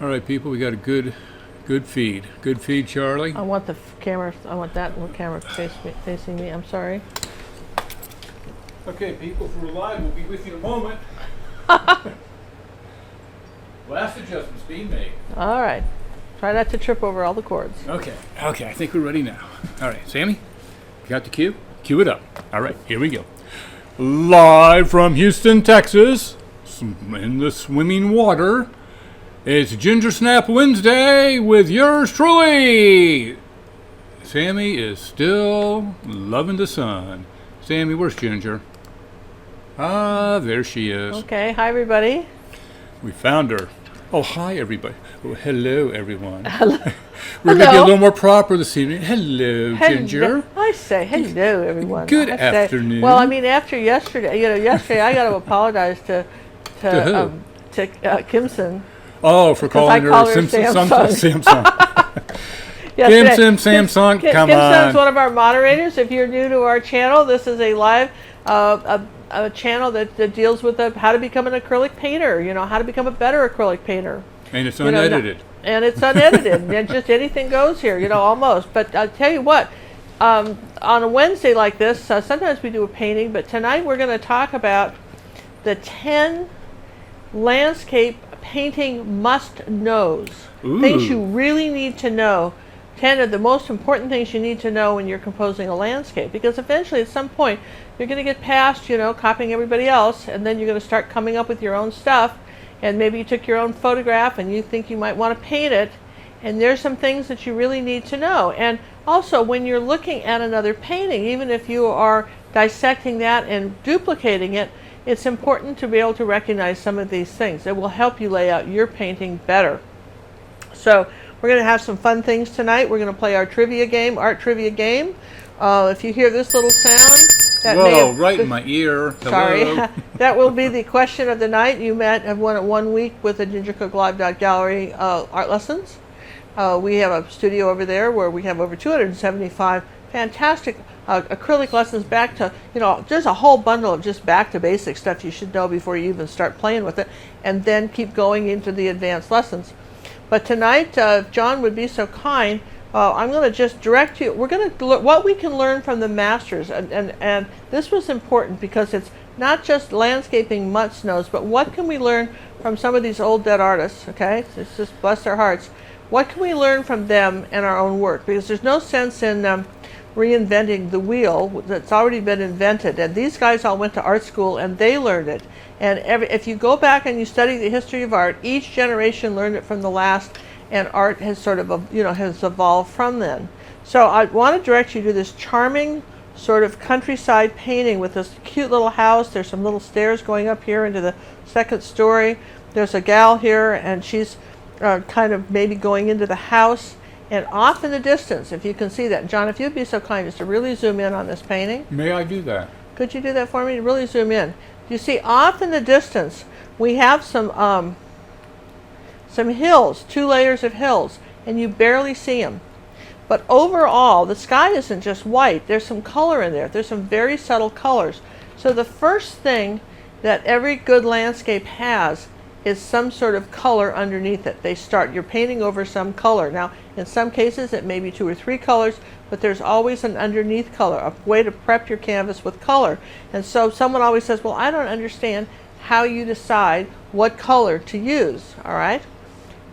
All right, people, we got a good feed. Good feed, Charlie. I want the camera. I want that little camera facing me. I'm sorry. Okay, people, if we're live, we'll be with you in a moment. Last adjustment's being made. All right. Try not to trip over all the cords. Okay, I think we're ready now. All right, Sammy, you got the cue? Cue it up. All right, here we go. Live from Houston, Texas, in the swimming water, it's Ginger Snap Wednesday with yours truly. Sammy is still loving the sun. Sammy, where's Ginger? Ah, there she is. Okay, hi everybody. We found her. Oh, hi everybody. Oh, hello everyone. Hello. We're going to be a little more proper this evening. Hello, Ginger. I say hello everyone. Good afternoon. Well, I mean, after yesterday, yesterday I got to apologize to Kimson. Oh, for calling her Samsung. Samsung, come on. Kimson's one of our moderators. If you're new to our channel, this is a live a channel that deals with how to become an acrylic painter. How to become a better acrylic painter. And it's unedited. And it's unedited. And just anything goes here, almost. But I'll tell you what, on a Wednesday like this, sometimes we do a painting, but tonight we're going to talk about the 10 landscape painting must-knows. Things you really need to know. 10 of the most important things you need to know when you're composing a landscape. Because eventually, at some point, you're going to get past, copying everybody else, and then you're going to start coming up with your own stuff. And maybe you took your own photograph and you think you might want to paint it. And there's some things that you really need to know. And also, when you're looking at another painting, even if you are dissecting that and duplicating it, it's important to be able to recognize some of these things. It will help you lay out your painting better. So we're going to have some fun things tonight. We're going to play our trivia game, art trivia game. If you hear this little sound, that right in my ear. Sorry. That will be the question of the night. You have won it 1 week with the GingerCookLive.Gallery art lessons. We have a studio over there where we have over 275 fantastic acrylic lessons back to, there's a whole bundle of just back to basic stuff you should know before you even start playing with it, and then keep going into the advanced lessons. But tonight, if John would be so kind, I'm going to just direct you. We're going to what we can learn from the masters, and this was important because it's not just landscaping must-knows, but what can we learn from some of these old dead artists, okay? It's just bless their hearts. What can we learn from them and our own work? Because there's no sense in reinventing the wheel that's already been invented. And these guys all went to art school and they learned it. And if you go back and you study the history of art, each generation learned it from the last, and art has sort of, has evolved from then. So I want to direct you to this charming sort of countryside painting with this cute little house. There's some little stairs going up here into the second story. There's a gal here, and she's kind of maybe going into the house. And off in the distance, if you can see that. John, if you'd be so kind as to really zoom in on this painting. May I do that? Could you do that for me? Really zoom in. You see, off in the distance, we have some hills, 2 layers of hills, and you barely see them. But overall, the sky isn't just white. There's some color in there. There's some very subtle colors. So the first thing that every good landscape has is some sort of color underneath it. You're painting over some color. Now, in some cases, it may be 2 or 3 colors, but there's always an underneath color, a way to prep your canvas with color. And so someone always says, well, I don't understand how you decide what color to use, all right?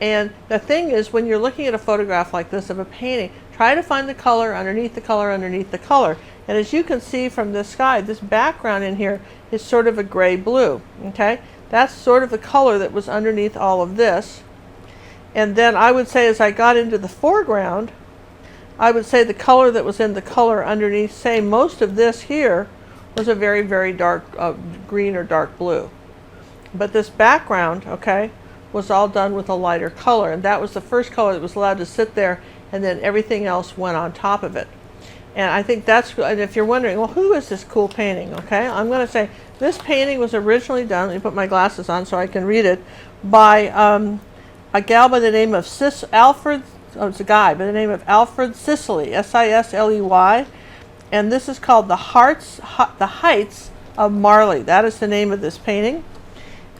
And the thing is, when you're looking at a photograph like this of a painting, try to find the color underneath the color underneath the color. And as you can see from the sky, this background in here is sort of a gray-blue, okay? That's sort of the color that was underneath all of this. And then I would say, as I got into the foreground, I would say the color that was in the color underneath, say most of this here, was a very, very dark green or dark blue. But this background, okay, was all done with a lighter color. And that was the first color that was allowed to sit there, and then everything else went on top of it. And I think that's, and if you're wondering, well, who is this cool painting, okay? I'm going to say this painting was originally done, let me put my glasses on so I can read it, by a gal by the name of Alfred, it's a guy by the name of Alfred Sisley, S-I-S-L-E-Y, and this is called the Heights of Marley. That is the name of this painting,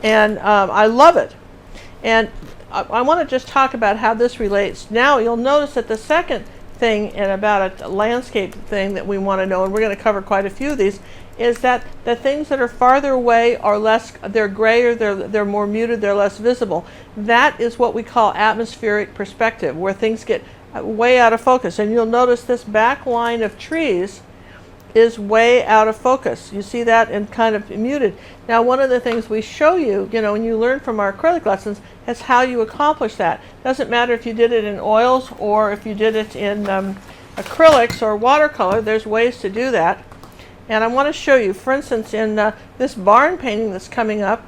and I love it. And I want to just talk about how this relates. Now you'll notice that the second thing and about a landscape thing that we want to know, and we're going to cover quite a few of these, is that the things that are farther away are less, they're grayer, they're more muted, they're less visible. That is what we call atmospheric perspective, where things get way out of focus. And you'll notice this back line of trees is way out of focus. You see that, and kind of muted. Now, one of the things we show you, when you learn from our acrylic lessons, is how you accomplish that. Doesn't matter if you did it in oils or if you did it in acrylics or watercolor, there's ways to do that. And I want to show you, for instance, in this barn painting that's coming up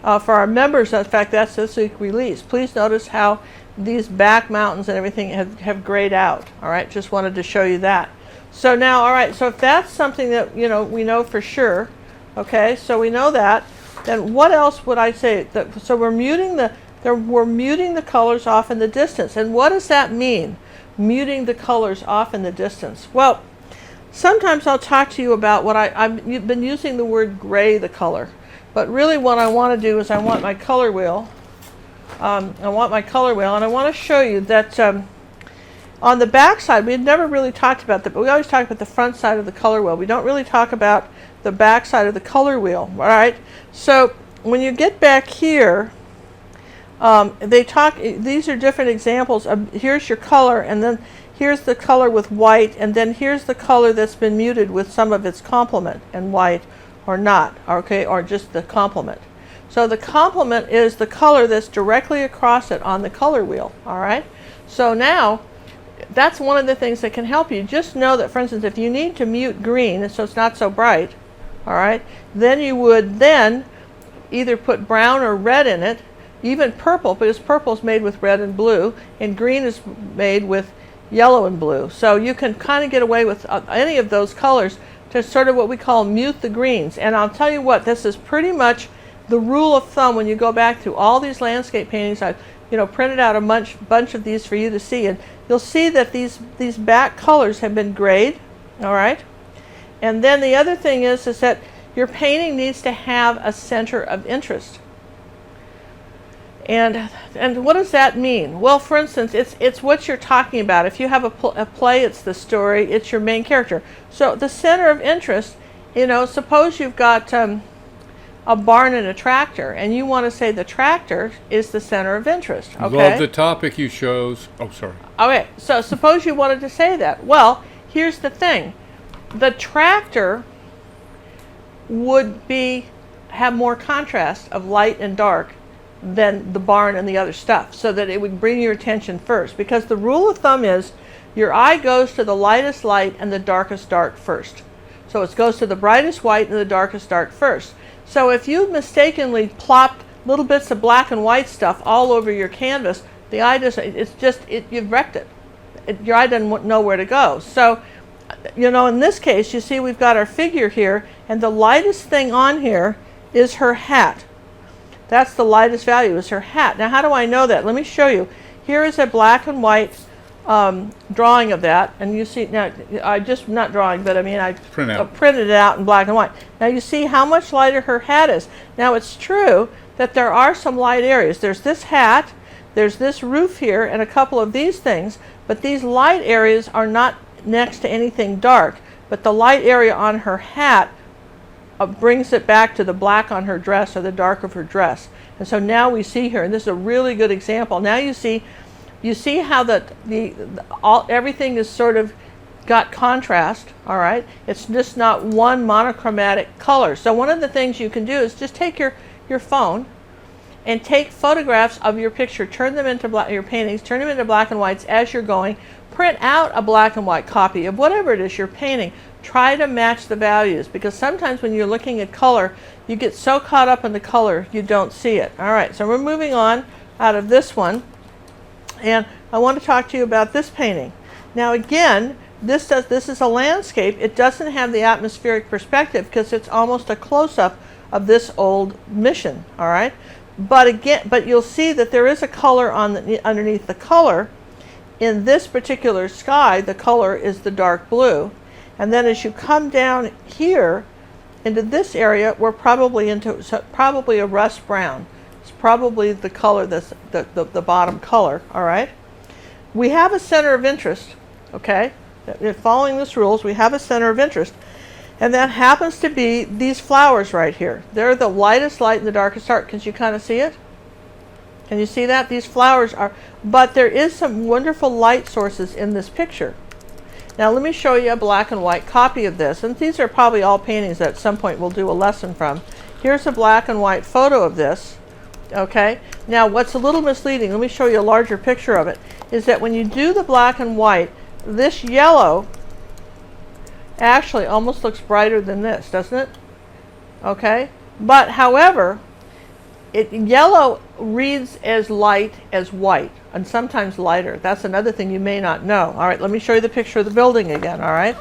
for our members. In fact, that's this week release. Please notice how these back mountains and everything have grayed out. All right, just wanted to show you that. So now, all right, so if that's something that, we know for sure, okay, so we know that, then what else would I say? So we're muting the colors off in the distance. And what does that mean, muting the colors off in the distance? Well, sometimes I'll talk to you about what I've been using the word gray, the color. But really what I want to do is I want my color wheel. And I want to show you that on the back side, we had never really talked about that, but we always talk about the front side of the color wheel. We don't really talk about the back side of the color wheel, all right? So when you get back here, these are different examples of, here's your color, and then here's the color with white, and then here's the color that's been muted with some of its complement and white or not, okay, or just the complement. So the complement is the color that's directly across it on the color wheel, all right? So now, that's one of the things that can help you. Just know that, for instance, if you need to mute green, so it's not so bright, all right, then you would then either put brown or red in it, even purple, because purple is made with red and blue, and green is made with yellow and blue. So you can kind of get away with any of those colors to sort of what we call mute the greens. And I'll tell you what, this is pretty much the rule of thumb when you go back through all these landscape paintings. I've printed out a bunch of these for you to see, and you'll see that these back colors have been grayed, all right? And then the other thing is that your painting needs to have a center of interest. And what does that mean? Well, for instance, it's what you're talking about. If you have a play, it's the story, it's your main character. So the center of interest, suppose you've got a barn and a tractor, and you want to say the tractor is the center of interest. Okay. Love the topic you chose. Oh, sorry. Okay, so suppose you wanted to say that. Well, here's the thing. The tractor would have more contrast of light and dark than the barn and the other stuff, so that it would bring your attention first. Because the rule of thumb is your eye goes to the lightest light and the darkest dark first. So it goes to the brightest white and the darkest dark first. So if you mistakenly plopped little bits of black and white stuff all over your canvas, the eye you've wrecked it. Your eye doesn't know where to go. So, in this case, you see we've got our figure here, and the lightest thing on here is her hat. That's the lightest value, is her hat. Now, how do I know that? Let me show you. Here is a black and white drawing of that, and you see now, not drawing, but I printed it out in black and white. Now you see how much lighter her hat is. Now it's true that there are some light areas. There's this hat, there's this roof here, and a couple of these things, but these light areas are not next to anything dark, but the light area on her hat brings it back to the black on her dress or the dark of her dress. And so now we see here, and this is a really good example. Now you see how everything is sort of got contrast, all right? It's just not one monochromatic color. So one of the things you can do is just take your phone and take photographs of your picture, turn them into your paintings, turn them into black and whites as you're going, print out a black and white copy of whatever it is you're painting. Try to match the values, because sometimes when you're looking at color, you get so caught up in the color you don't see it. All right, so we're moving on out of this one. And I want to talk to you about this painting. Now again, this is a landscape. It doesn't have the atmospheric perspective because it's almost a close-up of this old mission, all right? But you'll see that there is a color underneath the color. In this particular sky, the color is the dark blue. And then as you come down here into this area, we're probably a rust brown. It's probably the color that's the bottom color, all right? We have a center of interest, okay? Following these rules, we have a center of interest. And that happens to be these flowers right here. They're the lightest light and the darkest dark. Can you kind of see it? Can you see that? These flowers are, but there is some wonderful light sources in this picture. Now let me show you a black and white copy of this. And these are probably all paintings that at some point we'll do a lesson from. Here's a black and white photo of this. Okay, now what's a little misleading, let me show you a larger picture of it, is that when you do the black and white, this yellow actually almost looks brighter than this, doesn't it? Okay, but however, yellow reads as light as white, and sometimes lighter. That's another thing you may not know. All right, let me show you the picture of the building again, all right?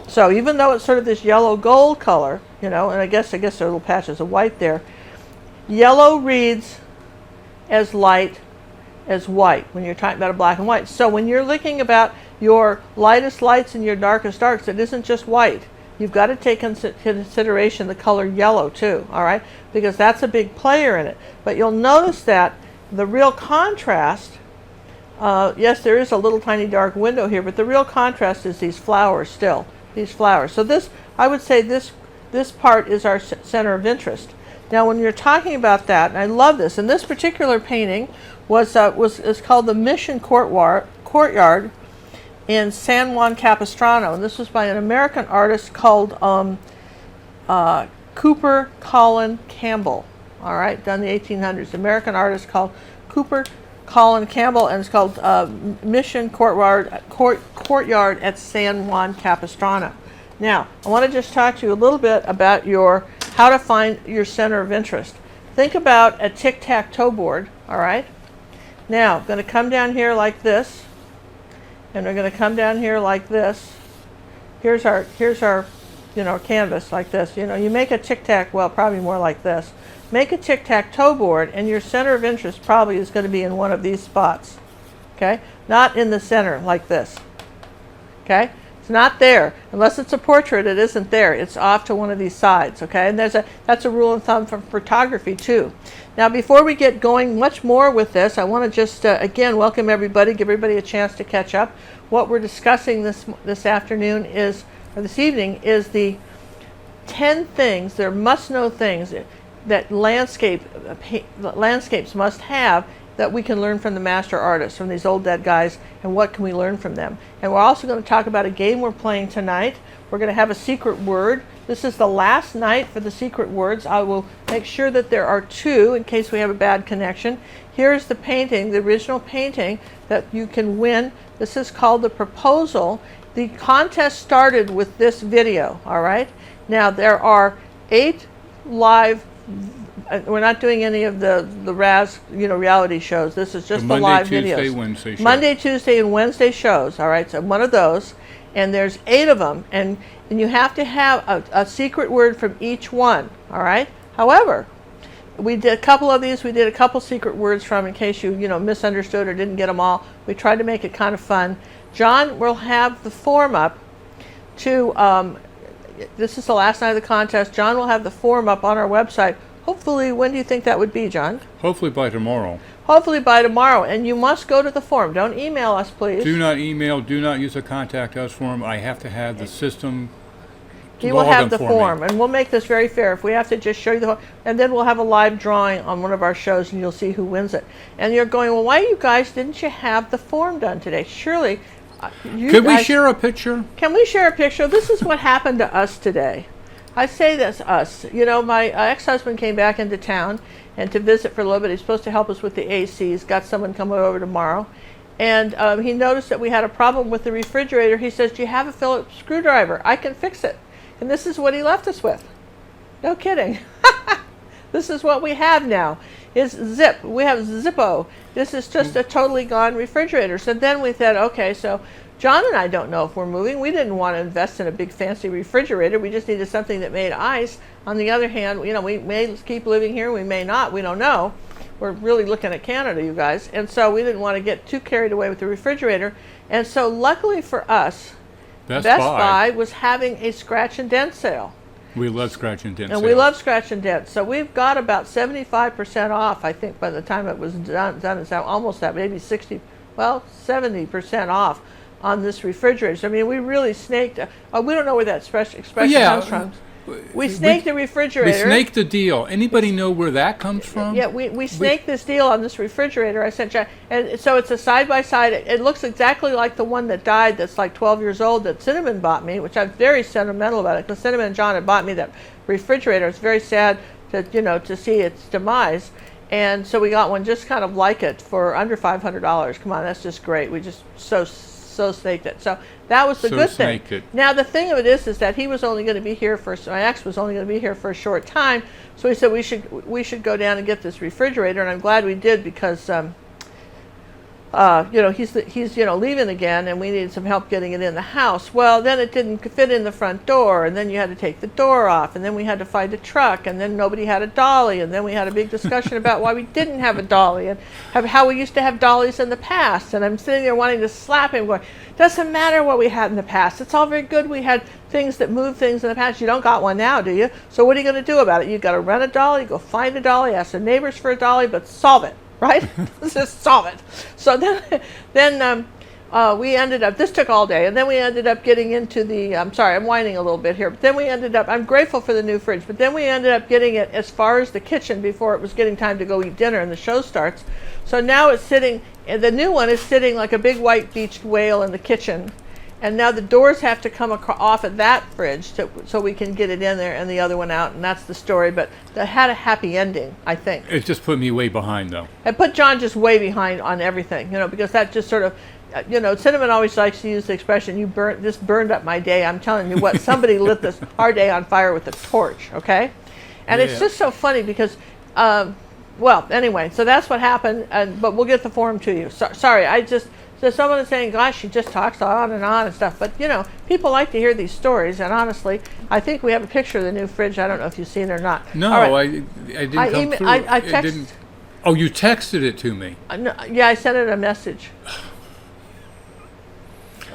So even though it's sort of this yellow gold color, you know, and I guess there are little patches of white there, yellow reads as light as white when you're talking about a black and white. So when you're looking about your lightest lights and your darkest darks, it isn't just white. You've got to take into consideration the color yellow too, all right? Because that's a big player in it. But you'll notice that the real contrast, yes, there is a little tiny dark window here, but the real contrast is these flowers still, these flowers. So this, I would say this part is our center of interest. Now when you're talking about that, and I love this, and this particular painting is called the Mission Courtyard in San Juan Capistrano, and this was by an American artist called Cooper Colin Campbell. All right, done in the 1800s. American artist called Cooper Colin Campbell, and it's called Mission Courtyard at San Juan Capistrano. Now, I want to just talk to you a little bit about how to find your center of interest. Think about a tic-tac-toe board. All right. Now, I'm going to come down here like this. And we're going to come down here like this. Here's our canvas like this. You know, you make a tic-tac, well, probably more like this. Make a tic-tac-toe board, and your center of interest probably is going to be in one of these spots. Okay? Not in the center like this. Okay? It's not there. Unless it's a portrait, it isn't there. It's off to one of these sides. Okay? And that's a rule of thumb for photography too. Now, before we get going much more with this, I want to just, again, welcome everybody, give everybody a chance to catch up. What we're discussing this afternoon or this evening, is the 10 things, they're must-know things that landscapes must have that we can learn from the master artists, from these old dead guys, and what can we learn from them. And we're also going to talk about a game we're playing tonight. We're going to have a secret word. This is the last night for the secret words. I will make sure that there are 2 in case we have a bad connection. Here's the painting, the original painting that you can win. This is called The Proposal. The contest started with this video, all right? Now, there are 8 live, we're not doing any of the reality shows. This is just the live videos. Monday, Tuesday, Wednesday shows. Monday, Tuesday, and Wednesday shows, all right? So one of those, and there's 8 of them, and you have to have a secret word from each one, all right? However, we did a couple of these. We did a couple secret words from, in case you misunderstood or didn't get them all. We tried to make it kind of fun. John will have the form up to, this is the last night of the contest. John will have the form up on our website. Hopefully, when do you think that would be, John? Hopefully by tomorrow. Hopefully by tomorrow. And you must go to the form. Don't email us, please. Do not email. Do not use the contact us form. I have to have the system. He will have the form, and we'll make this very fair. If we have to just show you the form, and then we'll have a live drawing on one of our shows, and you'll see who wins it. And you're going, well, why you guys didn't you have the form done today? Surely, Could we share a picture? Can we share a picture? This is what happened to us today. I say this, us. You know, my ex-husband came back into town and to visit for a little bit. He's supposed to help us with the ACs. Got someone coming over tomorrow. And he noticed that we had a problem with the refrigerator. He says, do you have a Phillips screwdriver? I can fix it. And this is what he left us with. No kidding. This is what we have now. Is Zip. We have Zippo. This is just a totally gone refrigerator. So then we said, okay, so John and I don't know if we're moving. We didn't want to invest in a big fancy refrigerator. We just needed something that made ice. On the other hand, you know, we may keep living here. We may not. We don't know. We're really looking at Canada, you guys. And so we didn't want to get too carried away with the refrigerator. And so luckily for us, Best Buy was having a scratch and dent sale. We love scratch and dent And sales. we love scratch and dent. So we've got about 75% off, I think, by the time it was done it's almost that, maybe 70% off on this refrigerator. So, I mean, we really snaked. We don't know where that expression comes from. We snaked the refrigerator. We snaked the deal. Anybody know where that comes from? Yeah, we snaked this deal on this refrigerator. I sent you, and so it's a side by side. It looks exactly like the one that died. That's like 12 years old. That Cinnamon bought me, which I'm very sentimental about it because Cinnamon and John had bought me that refrigerator. It's very sad to see its demise, and so we got one just kind of like it for under $500. Come on, that's just great. We just so snaked it. So that was the good thing. Now the thing of it is that he was only going to be here my ex was only going to be here for a short time. So he said we should go down and get this refrigerator, and I'm glad we did because he's leaving again, and we needed some help getting it in the house. Well, then it didn't fit in the front door, and then you had to take the door off, and then we had to find a truck, and then nobody had a dolly, and then we had a big discussion about why we didn't have a dolly and how we used to have dollies in the past. And I'm sitting there wanting to slap him, going, doesn't matter what we had in the past. It's all very good. We had things that move things in the past. You don't got one now, do you? So what are you going to do about it? You've got to rent a dolly, go find a dolly, ask the neighbors for a dolly, but solve it. Right? Let's just solve it. So then we ended up, this took all day, and then we ended up getting into I'm sorry, I'm whining a little bit here, but then we ended up, I'm grateful for the new fridge, but then we ended up getting it as far as the kitchen before it was getting time to go eat dinner and the show starts. So now it's sitting, the new one is sitting like a big white beached whale in the kitchen. And now the doors have to come off of that fridge so we can get it in there and the other one out, and that's the story. But that had a happy ending, I think. It just put me way behind, though. It put John just way behind on everything, because that just sort of, Cinnamon always likes to use the expression, this burned up my day. I'm telling you what, somebody lit our day on fire with a torch, okay? And it's just so funny because, well, anyway, so that's what happened, but we'll get the form to you. Sorry, so someone is saying, gosh, she just talks on and stuff. But, people like to hear these stories. And honestly, I think we have a picture of the new fridge. I don't know if you've seen it or not. No, right. I didn't come through. I texted. Oh, you texted it to me. No, yeah, I sent it a message.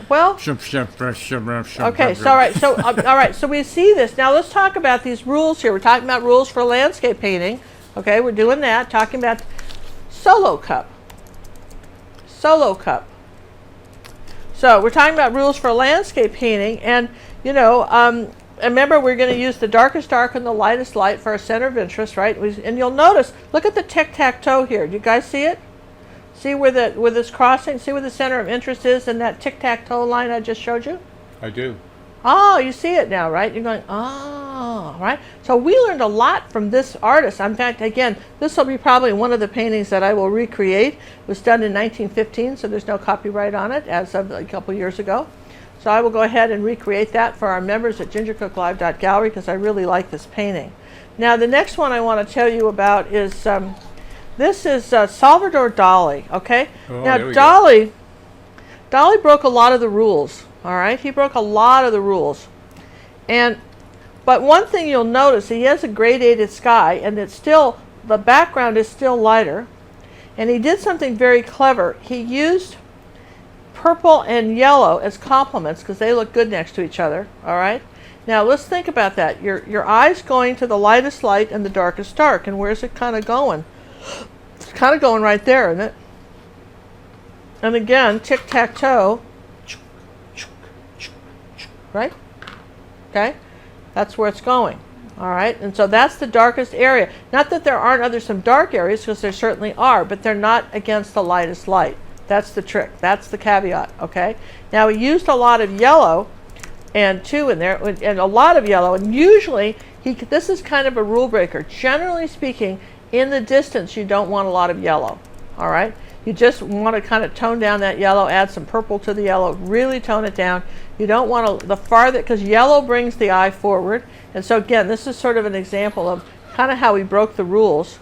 Well, okay, so all right, so we see this. Now let's talk about these rules here. We're talking about rules for landscape painting. Okay, we're doing that. Talking about solo cup. Solo cup. So we're talking about rules for landscape painting, and remember we're going to use the darkest dark and the lightest light for our center of interest, right? And you'll notice, look at the tic-tac-toe here. Do you guys see it? See where this crossing? See where the center of interest is in that tic-tac-toe line I just showed you? I do. Oh, you see it now, right? You're going, oh, right? So we learned a lot from this artist. In fact, again, this will be probably one of the paintings that I will recreate. It was done in 1915, so there's no copyright on it as of a couple years ago. So I will go ahead and recreate that for our members at gingercooklive.gallery because I really like this painting. Now, the next one I want to tell you about is, this is Salvador Dali, okay? Oh, now, Dali broke a lot of the rules. All right, he broke a lot of the rules, but one thing you'll notice, he has a gradated sky, and the background is still lighter, and he did something very clever. He used purple and yellow as complements because they look good next to each other. All right, now let's think about that. Your eye's going to the lightest light and the darkest dark, and where's it kind of going? It's kind of going right there, isn't it? And again, tic-tac-toe. Right? Okay? That's where it's going. All right? And so that's the darkest area. Not that there aren't some dark areas, because there certainly are, but they're not against the lightest light. That's the trick. That's the caveat. Okay? Now, we used a lot of yellow and in there, and a lot of yellow, and usually, this is kind of a rule breaker. Generally speaking, in the distance, you don't want a lot of yellow. All right? You just want to kind of tone down that yellow, add some purple to the yellow, really tone it down. You don't want to, because yellow brings the eye forward. And so again, this is sort of an example of kind of how we broke the rules.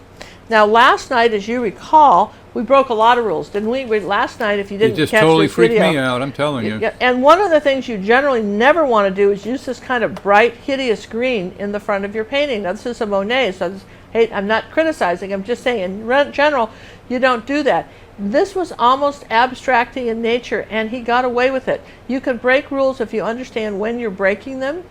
Now last night, as you recall, we broke a lot of rules, didn't we? Last night, if you didn't catch this video. You just totally freaked me out, I'm telling you. And one of the things you generally never want to do is use this kind of bright, hideous green in the front of your painting. Now this is a Monet, so I'm not criticizing, I'm just saying in general, you don't do that. This was almost abstracting in nature, and he got away with it. You can break rules if you understand when you're breaking them,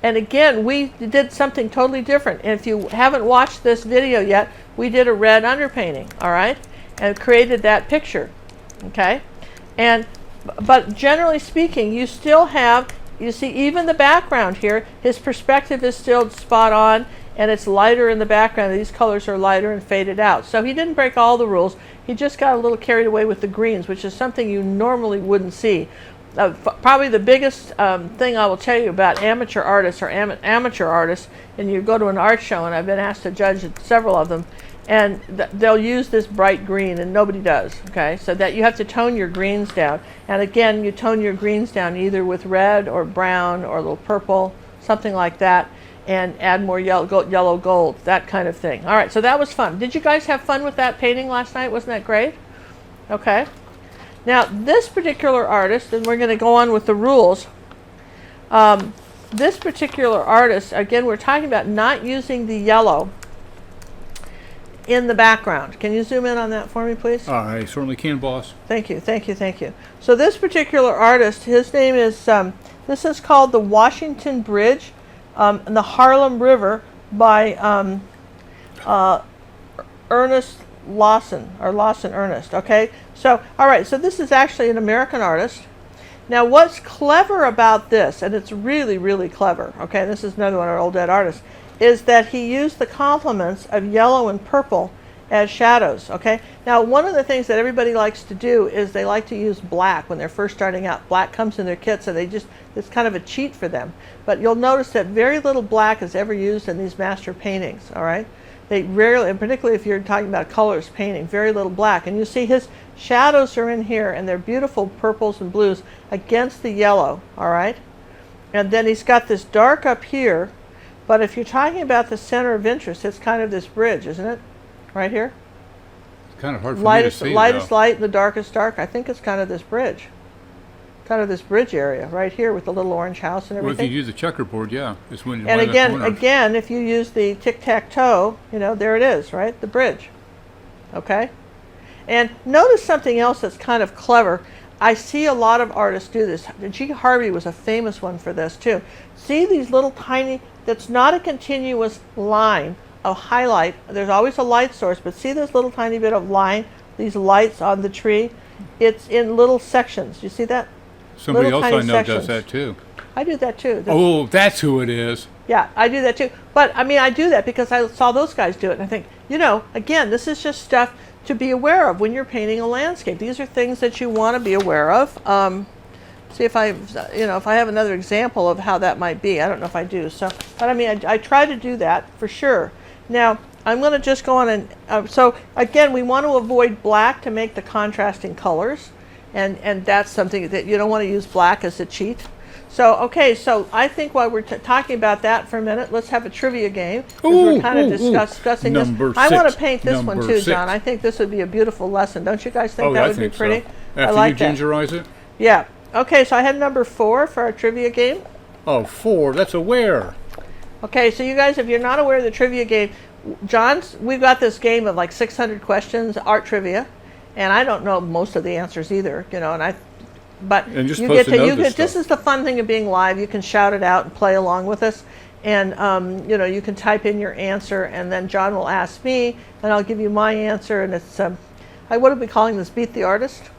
And again, we did something totally different. And if you haven't watched this video yet, we did a red underpainting, all right? And created that picture, okay? But generally speaking, you still have, you see even the background here, his perspective is still spot on, and it's lighter in the background. These colors are lighter and faded out. So he didn't break all the rules. He just got a little carried away with the greens, which is something you normally wouldn't see. Probably the biggest thing I will tell you about amateur artists or amateur artists, and you go to an art show, and I've been asked to judge several of them, and they'll use this bright green, and nobody does, okay? So that you have to tone your greens down. And again, you tone your greens down either with red or brown or a little purple, something like that, and add more yellow gold, that kind of thing. All right, so that was fun. Did you guys have fun with that painting last night? Wasn't that great? Okay. Now, this particular artist, and we're going to go on with the rules. This particular artist, again, we're talking about not using the yellow in the background. Can you zoom in on that for me, please? I certainly can, boss. Thank you, thank you, thank you. So this particular artist, his name is, this is called the Washington Bridge and the Harlem River by Ernest Lawson, or Lawson Ernest, okay? So, all right, so this is actually an American artist. Now, what's clever about this, and it's really, really clever, okay, this is another one of our old dead artists, is that he used the complements of yellow and purple as shadows, okay? Now, one of the things that everybody likes to do is they like to use black when they're first starting out. Black comes in their kit, so it's kind of a cheat for them. But you'll notice that very little black is ever used in these master paintings, all right? They rarely, and particularly if you're talking about colors painting, very little black. And you see his shadows are in here, and they're beautiful purples and blues against the yellow, all right? And then he's got this dark up here, but if you're talking about the center of interest, it's kind of this bridge, isn't it? Right here? It's kind of hard for me to see, lightest light and the darkest dark. I think it's kind of this bridge. Kind of this bridge area right here with the little orange house and everything. Well, if you use the checkerboard, yeah. It's when and again, if you use the tic-tac-toe, you know, there it is, right? The bridge. Okay? And notice something else that's kind of clever. I see a lot of artists do this. G. Harvey was a famous one for this, too. See these little tiny, that's not a continuous line of highlight. There's always a light source, but see this little tiny bit of line, these lights on the tree? It's in little sections. You see that? Somebody else I know does that too. I do that too. That's who it is. Yeah, I do that too. But I mean, I do that because I saw those guys do it, and I think, you know, again, this is just stuff to be aware of when you're painting a landscape. These are things that you want to be aware of. See if I have another example of how that might be. I don't know if I do. So, but I mean, I try to do that for sure. Now, I'm going to just go on and so again, we want to avoid black to make the contrasting colors. And that's something that you don't want to use black as a cheat. So, okay, so I think while we're talking about that for a minute, let's have a trivia game. We're kind of discussing this. I want to paint this one too, John. I think this would be a beautiful lesson. Don't you guys think that would be pretty? So. After you gingerize it? Yeah. Okay, so I had number 4 for our trivia game. Oh, 4. That's a where? Okay, so you guys, if you're not aware of the trivia game, we've got this game of like 600 questions, art trivia. And I don't know most of the answers either, you know. And just this is the fun thing of being live. You can shout it out and play along with us, and you know, you can type in your answer, and then John will ask me, and I'll give you my answer. And it's what are we calling this? Beat the artist?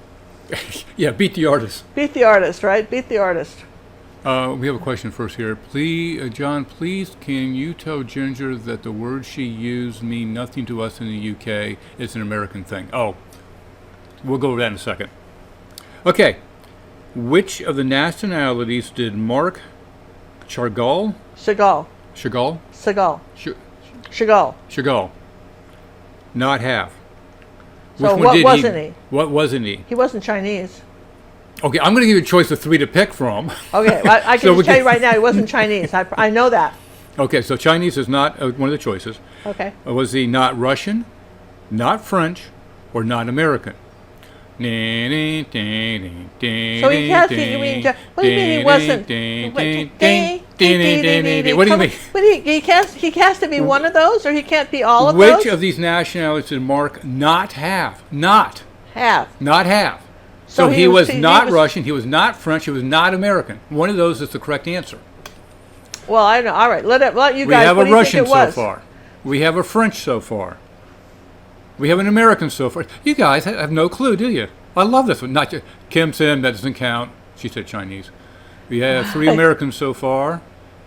Yeah, beat the artist. Beat the artist, right? Beat the artist. We have a question first here. Please, John, please, can you tell Ginger that the words she used mean nothing to us in the UK? It's an American thing. Oh. We'll go over that in a second. Okay. Which of the nationalities did Mark Chagall not have? So what wasn't he? What wasn't he? He wasn't Chinese. Okay, I'm going to give you a choice of 3 to pick from. Okay, I can just tell you right now, he wasn't Chinese. I know that. Okay, so Chinese is not one of the choices. Okay. Was he not Russian, not French, or not American? So he has. What do you mean he wasn't? What do you mean? But he has to be one of those, or he can't be all of those? Which of these nationalities did Mark not have? Not have. So he was not Russian, he was not French, he was not American. One of those is the correct answer. Well, I know. All right, let you We guys. have What a do you Russian think it so was? far. We have a French so far. We have an American so far. You guys have no clue, do you? I love this one. Not Kim Sim, that doesn't count. She said Chinese. We have 3 Americans so far.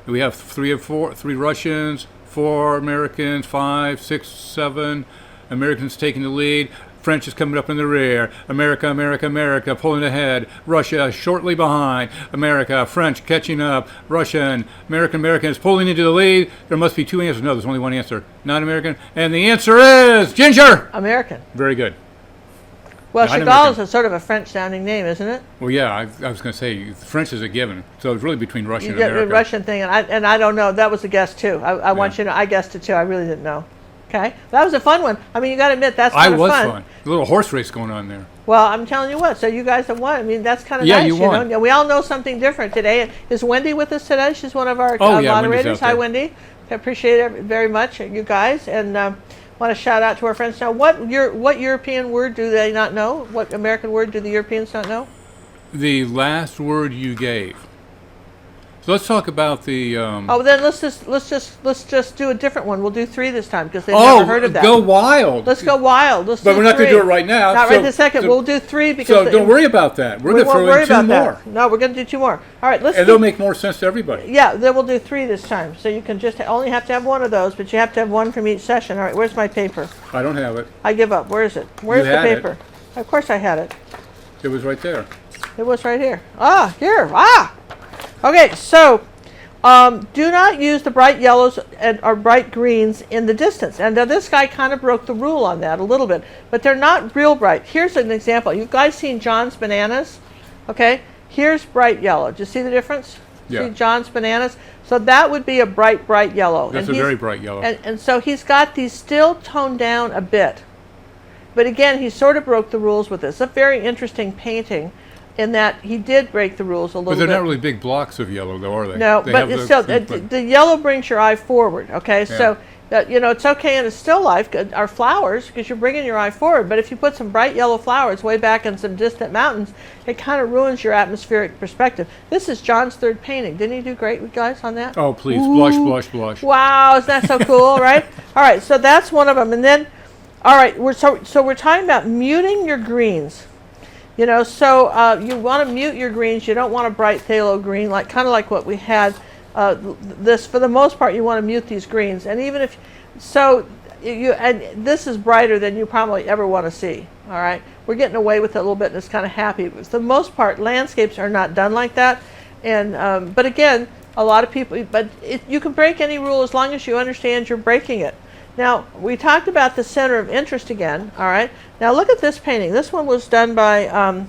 We have 3 Russians, 4 Americans, 5, 6, 7 Americans taking the lead. French is coming up in the rear. America, America, America pulling ahead. Russia shortly behind. America, French catching up. Russian, American is pulling into the lead. There must be 2 answers. No, there's only 1 answer. Not American. And the answer is Ginger. American. Very good. Well, Not Chagall American. is a sort of a French-sounding name, isn't it? Well, yeah, I was going to say French is a given. So it's really between Russian You and get the American. Russian thing, and I don't know. That was a guess too. I want you to know. I guessed it too. I really didn't know. Okay, that was a fun one. I mean, you got to admit that's kind of fun. fun. A little horse race going on there. Well, I'm telling you what. So you guys have won. I mean, that's kind of Yeah, nice. you won. know? We all know something different today. Is Wendy with us today? She's one of our Oh, yeah, Wendy's moderators. out Hi, there. Wendy. I appreciate it very much, you guys, and want to shout out to our friends. Now, what European word do they not know? What American word do the Europeans not know? The last word you gave. So let's talk about the. Oh, then let's just do a different one. We'll do 3 this time because they've never heard of that. Go wild. Let's go wild. Let's But do we're not going to 3. do it right now. Not so, right this second. So, We'll do 3 because. so don't worry about that. We're We going to won't throw worry in 2 about more. that. No, we're going to do 2 more. All right, let's. And they'll make more sense to everybody. Yeah, then we'll do 3 this time. So you can just only have to have 1 of those, but you have to have 1 from each session. All right, where's my paper? I don't have it. I give up. Where is it? Where's the had it. paper? Of course I had it. It was right there. It was right here. Ah, here. Ah. Okay, so do not use the bright yellows or bright greens in the distance. And now this guy kind of broke the rule on that a little bit, but they're not real bright. Here's an example. You guys seen John's bananas? Okay, here's bright yellow. Do you see the difference? Yeah. See John's bananas? So that would be a bright yellow. That's and a very bright yellow. And so he's got these still toned down a bit. But again, he sort of broke the rules with this. It's a very interesting painting in that he did break the rules a little But they're bit. not really big blocks of yellow, though, are they? No, They but have it's still, the yellow brings your eye forward, okay? So, it's okay in a still life, or flowers, because you're bringing your eye forward. But if you put some bright yellow flowers way back in some distant mountains, it kind of ruins your atmospheric perspective. This is John's 3rd painting. Didn't he do great, guys, on that? Oh, please. Ooh. Blush, blush, blush. Wow, isn't that so cool, right? All right, so that's one of them. And then, all right, we're talking about muting your greens. You know, so you want to mute your greens. You don't want a bright phthalo green, kind of like what we had. This, for the most part, you want to mute these greens. And even if, and this is brighter than you probably ever want to see. All right, we're getting away with it a little bit, and it's kind of happy. But for the most part, landscapes are not done like that. And but again, a lot of people. But you can break any rule as long as you understand you're breaking it. Now, we talked about the center of interest again, all right? Now, look at this painting. This one was done by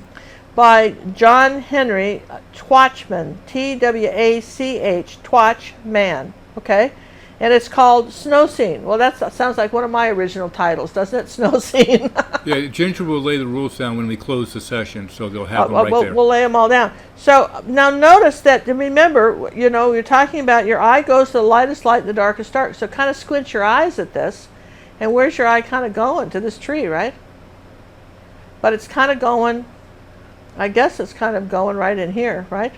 John Henry Twachman, Twach, Twachman, okay? And it's called Snow Scene. Well, that sounds like one of my original titles, doesn't it? Snow Scene. Yeah, Ginger will lay the rules down when we close the session, so they'll have them right there. We'll lay them all down. So now notice that, remember, you're talking about your eye goes to the lightest light and the darkest dark. So kind of squint your eyes at this. And where's your eye kind of going? To this tree, right? But it's kind of going, I guess it's kind of going right in here, right?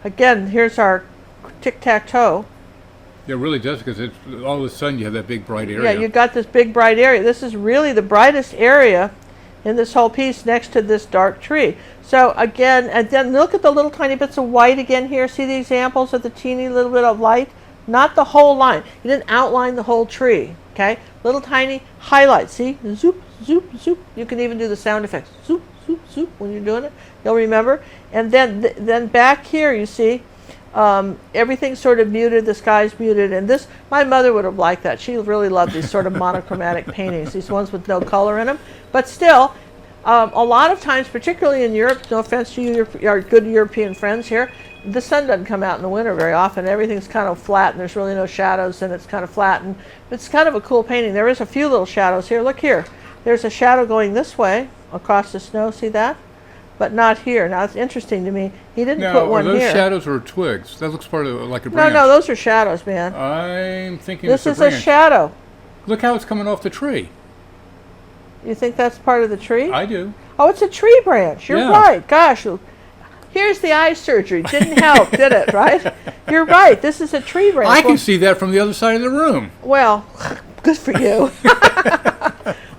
Again, here's our tic-tac-toe. Yeah, it really does, because all of a sudden you have that big bright area. Yeah, you got this big bright area. This is really the brightest area in this whole piece next to this dark tree. So again, and then look at the little tiny bits of white again here. See the examples of the teeny little bit of light? Not the whole line. You didn't outline the whole tree, okay? Little tiny highlights, see? Zoop, zoop, zoop. You can even do the sound effects. Zoop, zoop, zoop when you're doing it. You'll remember. And then back here, you see, everything's sort of muted, the sky's muted, and this, my mother would have liked that. She really loved these sort of monochromatic paintings, these ones with no color in them. But still, a lot of times, particularly in Europe, no offense to you, our good European friends here, the sun doesn't come out in the winter very often. Everything's kind of flat, and there's really no shadows, and it's kind of flat, and it's kind of a cool painting. There is a few little shadows here. Look here. There's a shadow going this way across the snow. See that? But not here. Now, it's interesting to me. He didn't put one here. Are those here. shadows or twigs? That looks part of like a branch. No, those are shadows, man. I'm thinking This it's is a shadow. Look how it's coming off the tree. You think that's part of the tree? I do. Oh, it's a tree branch. You're Yeah. right. Gosh. Here's the eye surgery. Didn't help, did it, right? You're right. This is a tree branch. I can see that from the other side of the room. Well, good for you.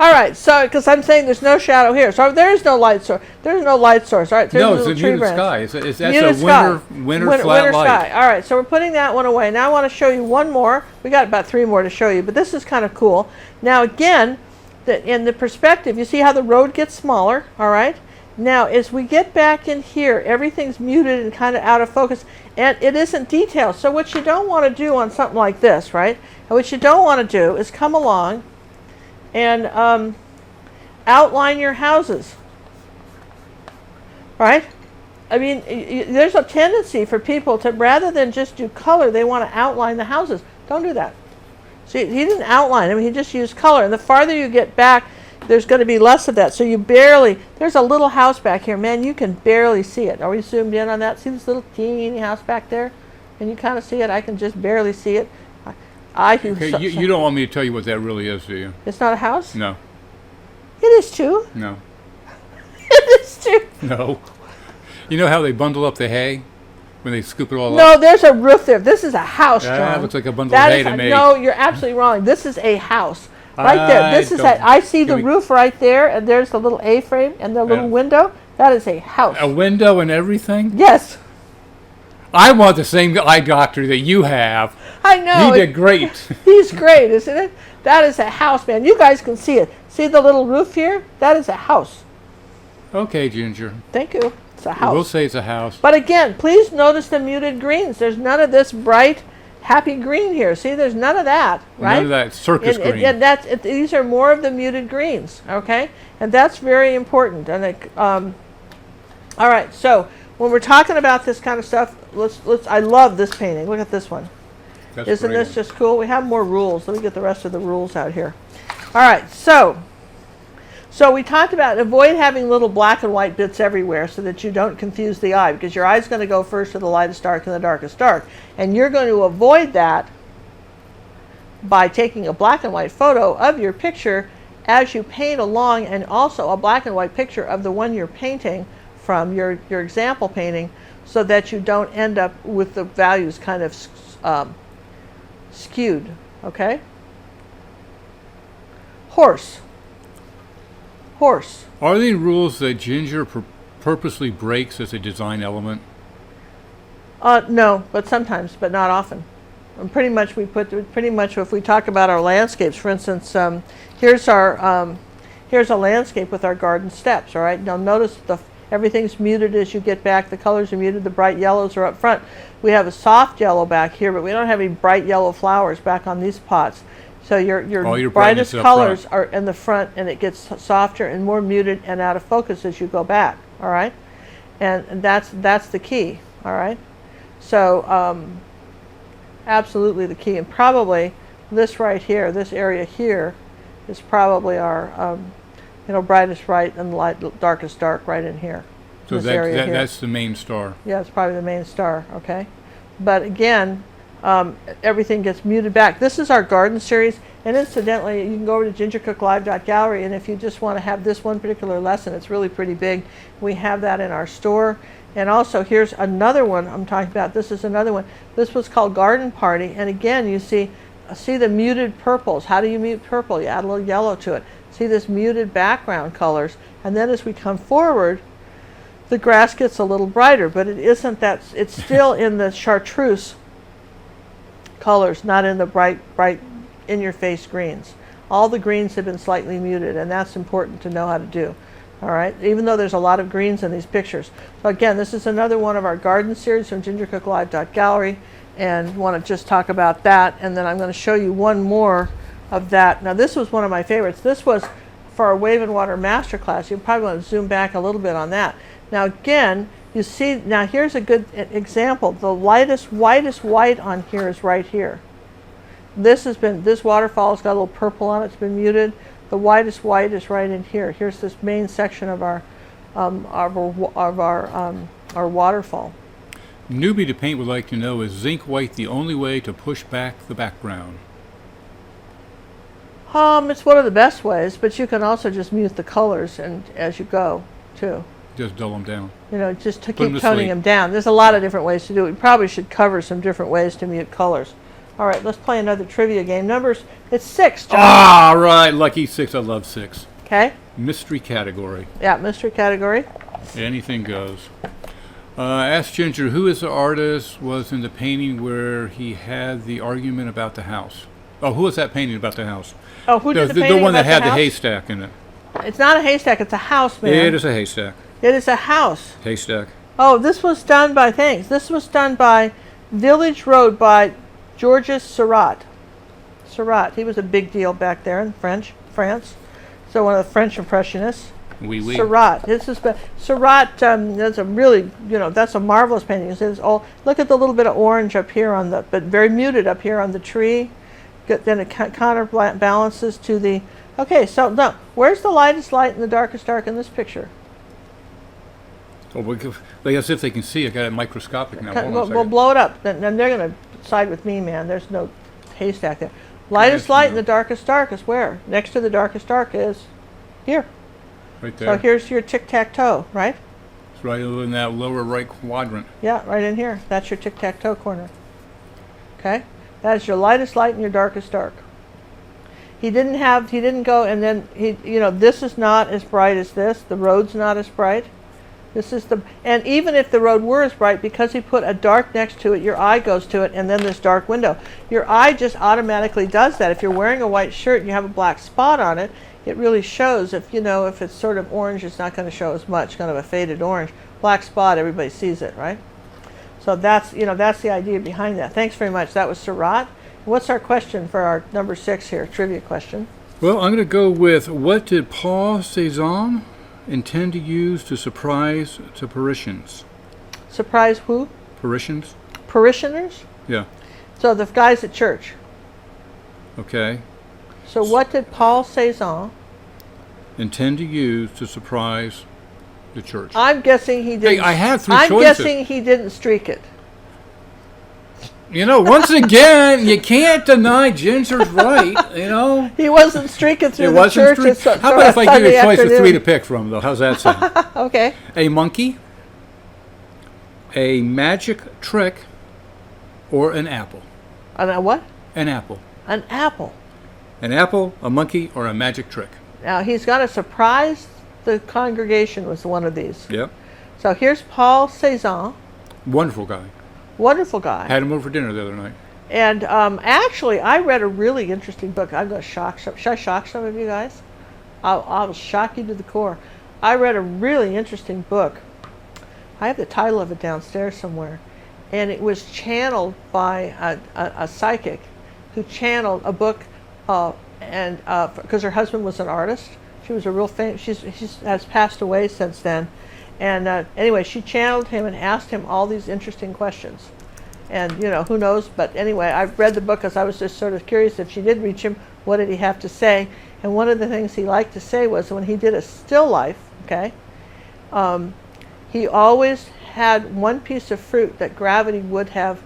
All right, so because I'm saying there's no shadow here, so there is no light source. There's no light source. All right, there's No, a it's a little tree muted branch. sky. That's Muted a sky. winter flat light. Sky. All right, so we're putting that one away. Now I want to show you one more. We got about 3 more to show you, but this is kind of cool. Now again, in the perspective, you see how the road gets smaller. All right. Now as we get back in here, everything's muted and kind of out of focus, and it isn't detailed. So what you don't want to do on something like this, right? And what you don't want to do is come along and outline your houses, right? I mean, there's a tendency for people to, rather than just do color, they want to outline the houses. Don't do that. See, he didn't outline them, he just used color. And the farther you get back, there's going to be less of that. So you barely, there's a little house back here. Man, you can barely see it. Are we zoomed in on that? See this little teeny house back there? Can you kind of see it? I can just barely see it. Okay, you don't want me to tell you what that really is, do you? It's not a house? No. It is too. No. It is too. No. You know how they bundle up the hay when they scoop it all up? No, there's a roof there. This is a house, John. That looks like a bundle of hay to me. No, you're absolutely wrong. This is a house. Right there. This is I see the roof right there, and there's the little A-frame and the little window. That is a house. A window and everything? Yes. I want the same eye doctor that you have. I know. He did great. He's great, isn't it? That is a house, man. You guys can see it. See the little roof here? That is a house. Okay, Ginger. Thank you. It's a house. We'll say it's a house. But again, please notice the muted greens. There's none of this bright, happy green here. See, there's none of that, right? None of that circus green. And these are more of the muted greens, okay? And that's very important. And all right, so when we're talking about this kind of stuff, I love this painting. Look at this one. Isn't this just cool? We have more rules. Let me get the rest of the rules out here. All right, so we talked about avoid having little black and white bits everywhere so that you don't confuse the eye, because your eye's going to go first to the lightest dark and the darkest dark. And you're going to avoid that by taking a black and white photo of your picture as you paint along, and also a black and white picture of the one you're painting from your example painting, so that you don't end up with the values kind of skewed, okay? Horse. Are there rules that Ginger purposely breaks as a design element? No, but sometimes, but not often. And pretty much if we talk about our landscapes, for instance, here's a landscape with our garden steps. All right. Now notice everything's muted as you get back. The colors are muted. The bright yellows are up front. We have a soft yellow back here, but we don't have any bright yellow flowers back on these pots. So your brightest colors are in the front, and it gets softer and more muted and out of focus as you go back. All right, and that's the key. All right, so absolutely the key, and probably this right here, this area here, is probably our brightest bright and darkest dark right in here. So that's the main star. Yeah, it's probably the main star. Okay, but again, everything gets muted back. This is our garden series, and incidentally, you can go over to gingercooklive.gallery, and if you just want to have this one particular lesson, it's really pretty big. We have that in our store. And also, here's another one I'm talking about. This is another one. This was called Garden Party, and again, you see the muted purples. How do you mute purple? You add a little yellow to it. See this muted background colors, and then as we come forward, the grass gets a little brighter, but it isn't that. It's still in the chartreuse colors, not in the bright in-your-face greens. All the greens have been slightly muted, and that's important to know how to do. All right, even though there's a lot of greens in these pictures. So again, this is another one of our garden series from gingercooklive.gallery, and want to just talk about that, and then I'm going to show you one more of that. Now this was one of my favorites. This was for our Wave and Water Masterclass. You probably want to zoom back a little bit on that. Now again, you see, now here's a good example. The whitest white on here is right here. This waterfall has got a little purple on it. It's been muted. The whitest white is right in here. Here's this main section of our waterfall. Newbie to Paint would like to know, is zinc white the only way to push back the background? It's one of the best ways, but you can also just mute the colors and as you go too. Just dull them down. You know, just to Put 'em keep to toning sleep. them down. There's a lot of different ways to do it. We probably should cover some different ways to mute colors. All right, let's play another trivia game. Numbers, it's 6, John. Ah, right. Lucky 6. I love 6. Okay. Mystery category. Yeah, mystery category. Anything goes. Ask Ginger, who is the artist was in the painting where he had the argument about the house? Oh, who was that painting about the house? Oh, who did the painting The one that about had the house? haystack in it. It's not a haystack, it's a house, man. It is a haystack. It is a house. Haystack. Oh, this was done by This was done by Village Road by Georges Seurat. Seurat, he was a big deal back there in France. So one of the French impressionists. Oui, oui. Seurat. Seurat. That's a really, that's a marvelous painting. It's all. Look at the little bit of orange up here but very muted up here on the tree. Then it counterbalances to the. Okay, so no, where's the lightest light and the darkest dark in this picture? Oh, like as if they can see. I got it microscopic now. Hold on a We'll second. blow it up. Then they're going to side with me, man. There's no haystack there. Lightest light and the darkest dark is where? Next to the darkest dark is here. Right there. So here's your tic-tac-toe, right? It's right in that lower right quadrant. Yeah, right in here. That's your tic-tac-toe corner. Okay? That's your lightest light and your darkest dark. He didn't go and then this is not as bright as this. The road's not as bright. And even if the road were as bright, because he put a dark next to it, your eye goes to it, and then this dark window. Your eye just automatically does that. If you're wearing a white shirt and you have a black spot on it, it really shows. If it's sort of orange, it's not going to show as much, kind of a faded orange. Black spot, everybody sees it, right? So that's the idea behind that. Thanks very much. That was Seurat. What's our question for our number 6 here? Trivia question. Well, I'm going to go with, what did Paul Cézanne intend to use to surprise to parishioners? Surprise who? Parishioners? Parishioners? Yeah. So the guys at church. Okay. So what did Paul Cézanne Intend to use to surprise the church? I'm guessing he didn't. Hey, I have 3 I'm choices. guessing he didn't streak it. Once again, you can't deny Ginger's right, He wasn't streaking through It the wasn't church. streak. How about if I give you a choice of 3 to pick from, though? How's that sound? Okay. A monkey, a magic trick, or an apple? And a what? An apple. An apple. An apple, a monkey, or a magic trick? Now he's got to surprise the congregation with one of these. Yep. So here's Paul Cézanne, Wonderful guy. wonderful guy. Had him over for dinner the other night. And actually, I read a really interesting book. I'm going to shock some. Should I shock some of you guys? I'll shock you to the core. I read a really interesting book. I have the title of it downstairs somewhere. And it was channeled by a psychic who channeled a book, and because her husband was an artist. She was a real famous. She has passed away since then. And anyway, she channeled him and asked him all these interesting questions. And, who knows? But anyway, I read the book because I was just sort of curious if she did reach him, what did he have to say? And one of the things he liked to say was when he did a still life, okay, he always had one piece of fruit that gravity would have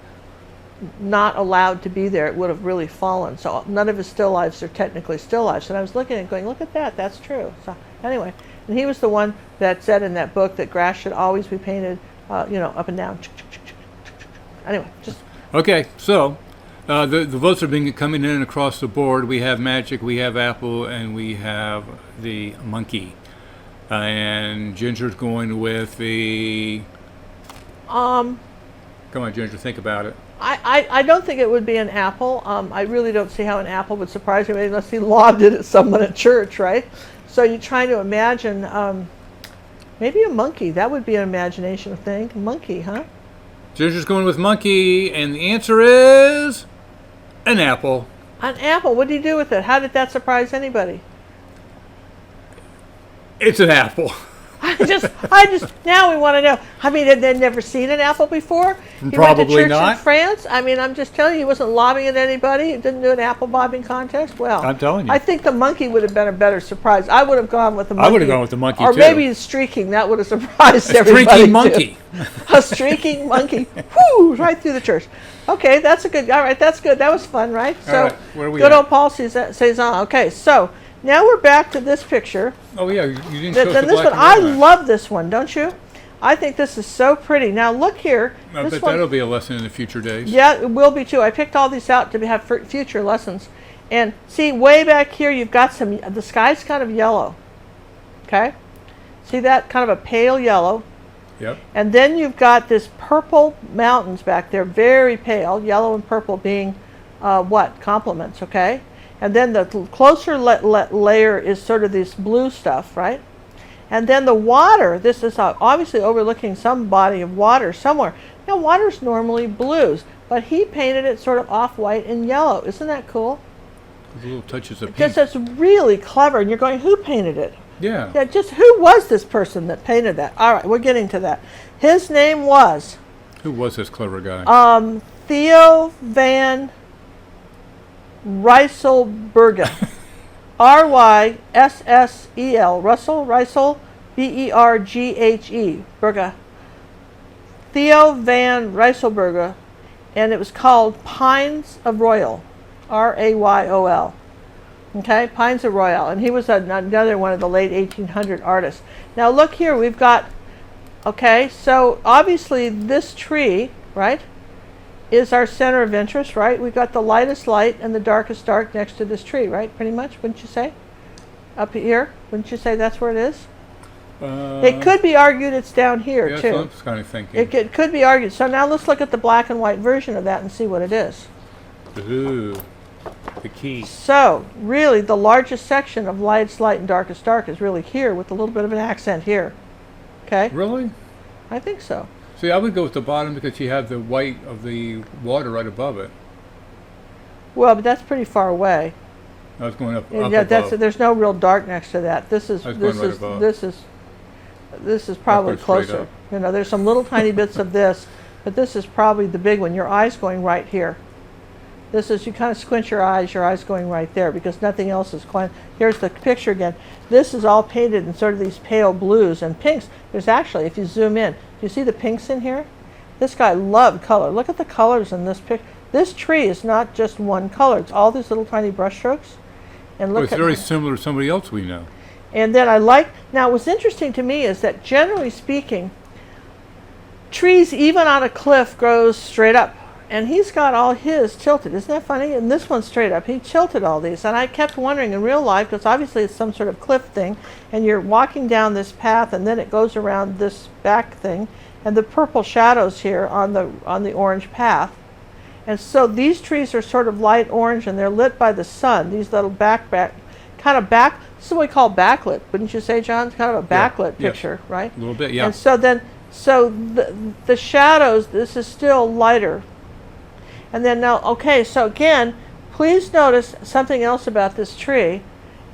not allowed to be there. It would have really fallen. So none of his still lifes are technically still lifes. And I was looking at it going, look at that, that's true. So anyway, and he was the one that said in that book that grass should always be painted, up and down. Anyway, just... Okay, so the votes are coming in across the board. We have magic, we have apple, and we have the monkey. And Ginger's going with the... Come on, Ginger, think about it. I don't think it would be an apple. I really don't see how an apple would surprise anybody unless he lobbed it at someone at church, right? So you're trying to imagine maybe a monkey. That would be an imagination thing. Monkey, huh? Ginger's going with monkey, and the answer is an apple. An apple. What did he do with it? How did that surprise anybody? It's an apple. I just, now we want to know. I mean, had they never seen an apple before? He went to Probably church not. in France. I mean, I'm just telling you, he wasn't lobbing at anybody. He didn't do an apple bobbing contest. Well, I'm telling you. I think the monkey would have been a better surprise. I would have gone with the monkey. I would have gone with the monkey, or too. maybe the streaking. That would have surprised A everybody. streaky too. monkey. A streaking monkey. Whoo! Right through the church. Okay, that's a good. All right, that's good. That was fun, right? All right, where are we good at? old Paul Cézanne. Okay, so Now we're back to this picture. Oh yeah, you didn't show us Then the this black one, and I white. love this one, don't you? I think this is so pretty. Now look here. I This bet one, that'll be a lesson in the future days. yeah, it will be too. I picked all these out to have future lessons. And see, way back here, you've got the sky's kind of yellow. Okay? See that? Kind of a pale yellow. Yep. And then you've got this purple mountains back there, very pale, yellow and purple being what? Complements, okay? And then the closer layer is sort of this blue stuff, right? And then the water, this is obviously overlooking some body of water somewhere. Now, water's normally blues, but he painted it sort of off-white and yellow. Isn't that cool? With little touches of pink. Because it's really clever, and you're going, who painted it? Yeah. Yeah, just who was this person that painted that? All right, we're getting to that. His name was Who was this clever guy? Theo van Rijsselbergen. Ryssel, Russell, Rijssel, Berghe, Berge. Theo van Rijsselbergen, and it was called Pines of Royal, Rayol. Okay, Pines of Royal, and he was another one of the late 1800 artists. Now look here, we've got, okay, so obviously this tree, right, is our center of interest, right? We've got the lightest light and the darkest dark next to this tree, right? Pretty much, wouldn't you say? Up here, wouldn't you say that's where it is? It could be argued it's down here, yeah, too. that's what I was kind of thinking. It could be argued. So now let's look at the black and white version of that and see what it is. Ooh, the key. So, really, the largest section of lightest light and darkest dark is really here with a little bit of an accent here. Okay? Really? I think so. See, I would go with the bottom because you have the white of the water right above it. Well, but that's pretty far away. I was going up Yeah, above. there's no real dark next to that. This is I was going right above. this is probably put it straight closer. up. You know, there's some little tiny bits of this, but this is probably the big one. Your eye's going right here. This is, you kind of squint your eyes going right there because nothing else is quite. Here's the picture again. This is all painted in sort of these pale blues and pinks. There's actually, if you zoom in, do you see the pinks in here? This guy loved color. Look at the colors in this picture. This tree is not just one color. It's all these little tiny brush strokes. And look It's at very similar to somebody else we know. And then now what's interesting to me is that generally speaking, trees even on a cliff grows straight up. And he's got all his tilted. Isn't that funny? And this one's straight up. He tilted all these. And I kept wondering in real life, because obviously it's some sort of cliff thing, and you're walking down this path, and then it goes around this back thing, and the purple shadows here on the orange path. And so these trees are sort of light orange, and they're lit by the sun. These little this is what we call backlit, wouldn't you say, John? It's kind of a backlit picture, right? A little bit, yeah. And so the shadows, this is still lighter. And then now, okay, so again, please notice something else about this tree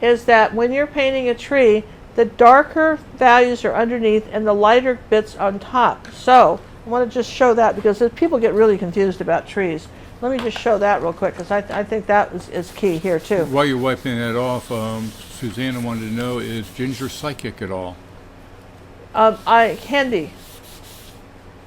is that when you're painting a tree, the darker values are underneath and the lighter bits on top. So I want to just show that because people get really confused about trees. Let me just show that real quick because I think that is key here too. While you're wiping that off, Susanna wanted to know, is Ginger psychic at all? I can be,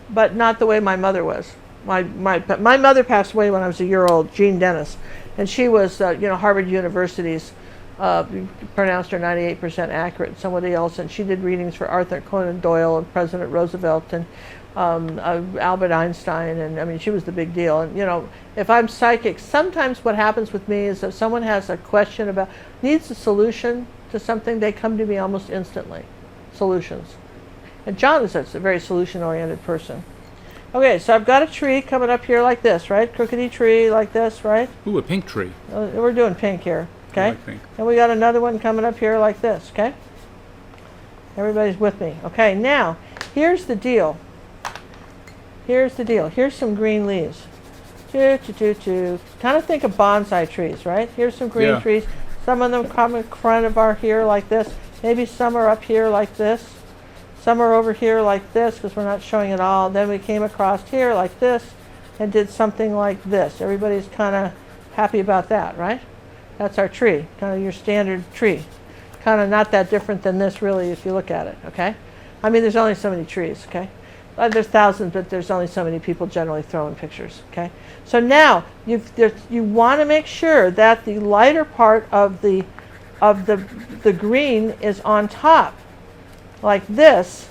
but not the way my mother was. My mother passed away when I was a year old, Jean Dennis, and she was Harvard University's pronounced her 98% accurate. Somebody else, and she did readings for Arthur Conan Doyle and President Roosevelt and Albert Einstein, and I mean she was the big deal. And if I'm psychic, sometimes what happens with me is if someone has a question needs a solution to something, they come to me almost instantly. Solutions, and John is a very solution-oriented person. Okay, so I've got a tree coming up here like this, right? Crookedy tree like this, right? Ooh, a pink tree. We're doing pink here, okay? I like pink. And we got another one coming up here like this, okay? Everybody's with me. Okay, now, here's the deal. Here's the deal. Here's some green leaves. Kind of think of bonsai trees, right? Here's some green trees. Some of them come in front of our here like this. Maybe some are up here like this. Some are over here like this because we're not showing it all. Then we came across here like this and did something like this. Everybody's kind of happy about that, right? That's our tree, kind of your standard tree. Kind of not that different than this really if you look at it, okay? I mean, there's only so many trees, okay? There's thousands, but there's only so many people generally throwing pictures, okay? So now, you want to make sure that the lighter part of the of the green is on top, like this,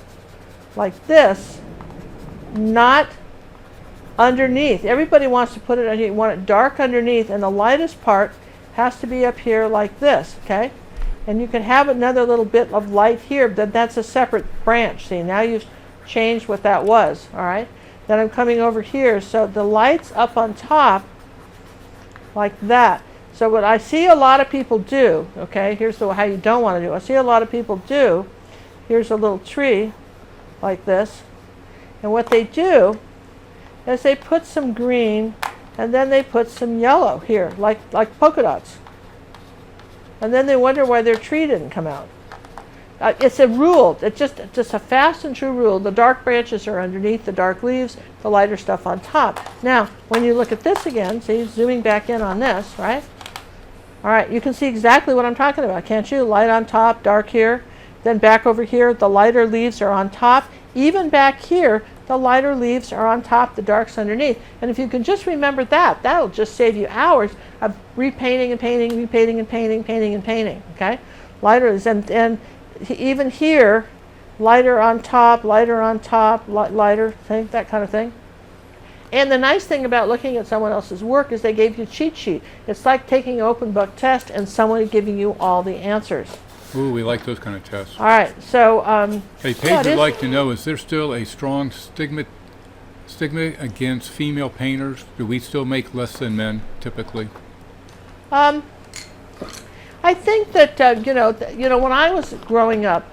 not underneath. Everybody wants to put it underneath. You want it dark underneath, and the lightest part has to be up here like this, okay? And you can have another little bit of light here, but that's a separate branch. See, now you've changed what that was, all right? Then I'm coming over here, so the light's up on top like that. So what I see a lot of people do, okay, here's how you don't want to do. I see a lot of people do, here's a little tree like this, and what they do is they put some green and then they put some yellow here, like polka dots. And then they wonder why their tree didn't come out. It's a rule. It's just a fast and true rule. The dark branches are underneath the dark leaves, the lighter stuff on top. Now, when you look at this again, see, zooming back in on this, right? All right, you can see exactly what I'm talking about, can't you? Light on top, dark here. Then back over here, the lighter leaves are on top. Even back here, the lighter leaves are on top, the dark's underneath. And if you can just remember that, that'll just save you hours of repainting and painting, repainting and painting, painting and painting, okay? Lighters, and even here, lighter on top, lighter thing, that kind of thing. And the nice thing about looking at someone else's work is they gave you a cheat sheet. It's like taking an open book test and someone giving you all the answers. Ooh, we like those kind of tests. All right, so Hey, Paige would like to know: is there still a strong stigma against female painters? Do we still make less than men typically? I think that when I was growing up,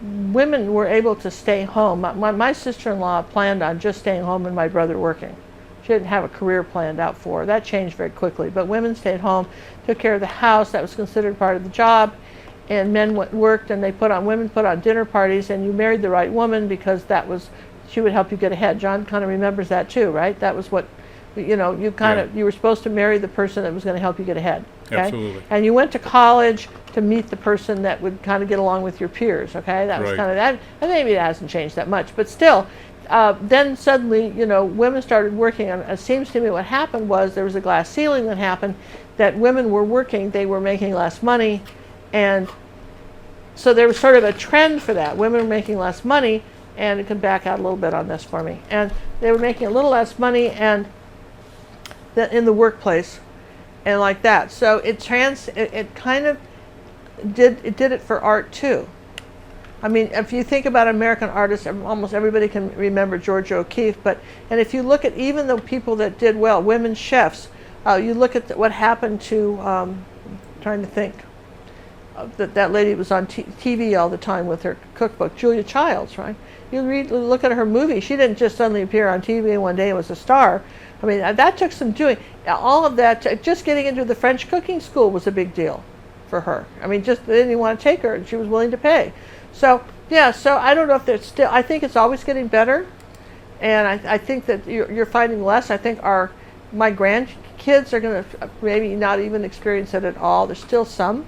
women were able to stay home. My sister-in-law planned on just staying home and my brother working. She didn't have a career planned out for her. That changed very quickly. But women stayed home, took care of the house. That was considered part of the job. And men worked, and women put on dinner parties, and you married the right woman because she would help you get ahead. John kind of remembers that too, right? That was what, you were supposed to marry the person that was going to help you get ahead. Okay? Absolutely. And you went to college to meet the person that would kind of get along with your peers, okay? That was Right. kind of that. And maybe it hasn't changed that much, but still, then suddenly, women started working, and it seems to me what happened was there was a glass ceiling that happened, that women were working, they were making less money, and so there was sort of a trend for that. Women were making less money, and it can back out a little bit on this for me, and they were making a little less money and in the workplace and like that. So it kind of did it for art too. I mean, if you think about American artists, almost everybody can remember Georgia O'Keeffe, and if you look at even the people that did well, women chefs, you look at what happened to, trying to think, that lady was on TV all the time with her cookbook, Julia Childs, right? You look at her movie, she didn't just suddenly appear on TV one day and was a star. I mean, that took some doing. All of that, just getting into the French cooking school was a big deal for her. I mean, they didn't even want to take her, and she was willing to pay. So, yeah, so I don't know if there's still, I think it's always getting better, and I think that you're finding less. I think my grandkids are going to maybe not even experience it at all. There's still some,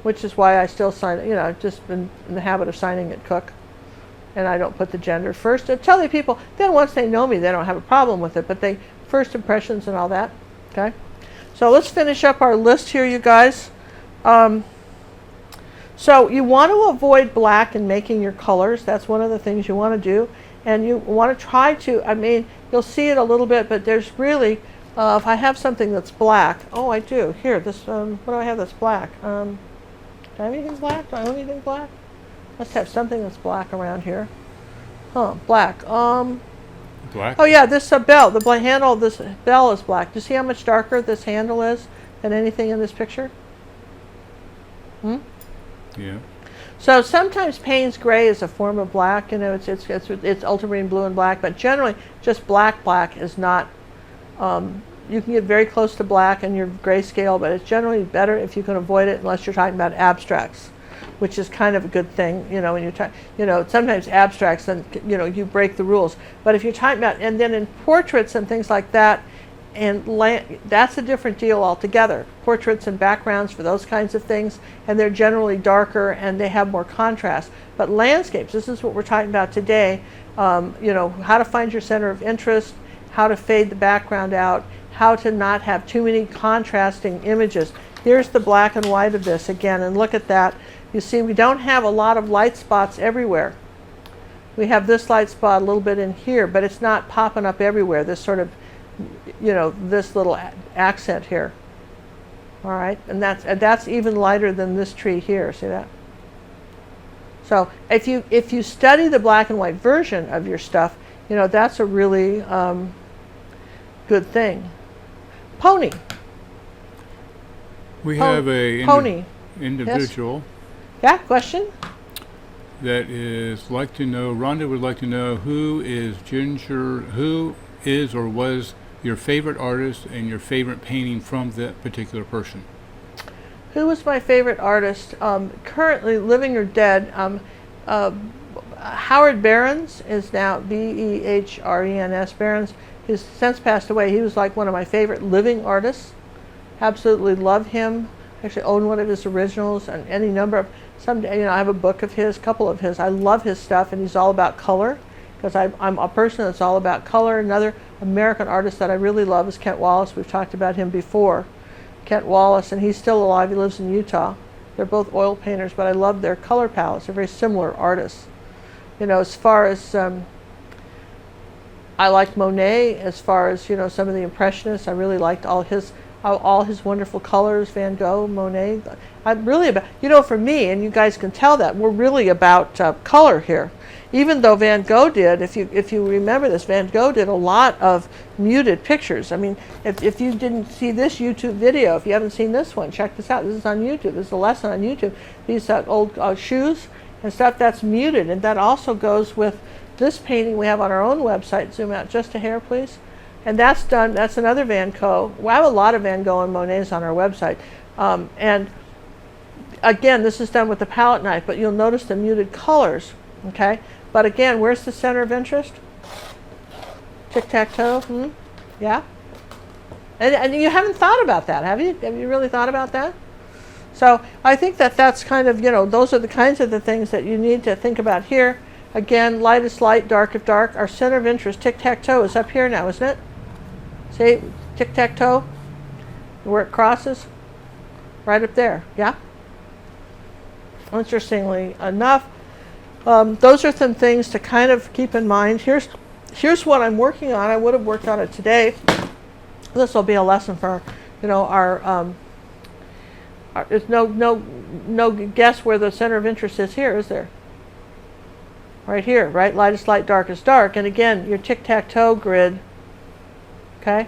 which is why I still sign, I've just been in the habit of signing at Cook, and I don't put the gender first. I tell the people, then once they know me, they don't have a problem with it, but first impressions and all that, okay? So let's finish up our list here, you guys. So you want to avoid black in making your colors. That's one of the things you want to do. And you want to try to, you'll see it a little bit, but there's really, if I have something that's black, oh, I do. Here, this, what do I have that's black? Do I have anything black? Do I have anything black? Must have something that's black around here. Huh, black. Black? Oh yeah, this bell, the handle of this bell is black. Do you see how much darker this handle is than anything in this picture? Yeah. So sometimes Payne's gray is a form of black. It's ultramarine blue and black, but generally just black is not. You can get very close to black in your grayscale, but it's generally better if you can avoid it unless you're talking about abstracts, which is kind of a good thing. When you're sometimes abstracts, then you break the rules. But if you're talking about, and then in portraits and things like that, and that's a different deal altogether. Portraits and backgrounds for those kinds of things, and they're generally darker and they have more contrast. But landscapes, this is what we're talking about today. How to find your center of interest, how to fade the background out, how to not have too many contrasting images. Here's the black and white of this again, and look at that. You see, we don't have a lot of light spots everywhere. We have this light spot a little bit in here, but it's not popping up everywhere. This sort of, you know, this little accent here. All right, and that's even lighter than this tree here. See that? So if you study the black and white version of your stuff, you know, that's a really good thing. Pony. We have a pony individual. Yes. Yeah, question? That is like to know, Rhonda would like to know who is or was your favorite artist and your favorite painting from that particular person. Who was my favorite artist? Currently living or dead, Howard Behrens is now Behrens. Behrens. He's since passed away. He was like one of my favorite living artists. Absolutely love him. Actually own one of his originals and any number of, someday, you know, I have a book of his, couple of his. I love his stuff, and he's all about color, because I'm a person that's all about color. Another American artist that I really love is Kent Wallace. We've talked about him before. Kent Wallace, and he's still alive. He lives in Utah. They're both oil painters, but I love their color palettes. They're very similar artists. You know, as far as I liked Monet. As far as, you know, some of the Impressionists, I really liked all his wonderful colors. Van Gogh, Monet. I'm really about, you know, for me, and you guys can tell that we're really about color here. Even though Van Gogh did, if you remember this, Van Gogh did a lot of muted pictures. I mean, if you didn't see this YouTube video, if you haven't seen this one, check this out. This is on YouTube. This is a lesson on YouTube. These old shoes and stuff, that's muted. And that also goes with this painting we have on our own website. Zoom out just a hair, please. And that's done, that's another Van Gogh. We have a lot of Van Gogh and Monets on our website. And again, this is done with the palette knife, but you'll notice the muted colors, okay? But again, where's the center of interest? Tic-tac-toe, yeah? And you haven't thought about that, have you? Have you really thought about that? So I think that's kind of, you know, those are the kinds of the things that you need to think about here. Again, light is light, dark is dark. Our center of interest, tic-tac-toe, is up here now, isn't it? See, tic-tac-toe, where it crosses, right up there, yeah? Interestingly enough, those are some things to kind of keep in mind. Here's what I'm working on. I would have worked on it today. This will be a lesson for, you know, our there's no guess where the center of interest is here, is there? Right here, right? Light is light, dark is dark. And again, your tic-tac-toe grid, okay?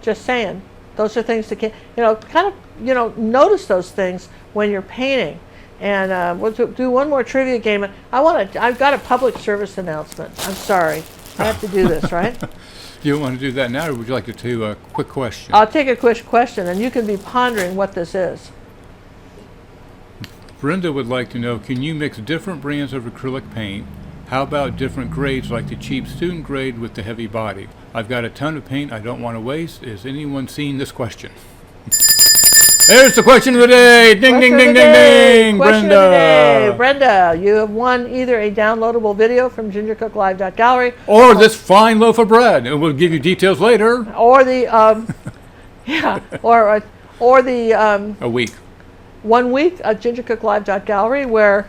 Just saying. Those are things to, you know, kind of, you know, notice those things when you're painting. And we'll do one more trivia game. I've got a public service announcement. I'm sorry. I have to do this, right? You want to do that now, or would you like to do a quick question? I'll take a quick question, and you can be pondering what this is. Brenda would like to know, can you mix different brands of acrylic paint? How about different grades, like the cheap student grade with the heavy body? I've got a ton of paint I don't want to waste. Is anyone seeing this question? There's the question of the day. Ding, ding, ding, ding, ding. Question of the day. Brenda, you have won either a downloadable video from gingercooklive.gallery or this fine loaf of bread, and we'll give you details later. Or the yeah, or the a week. 1 week at gingercooklive.gallery, where,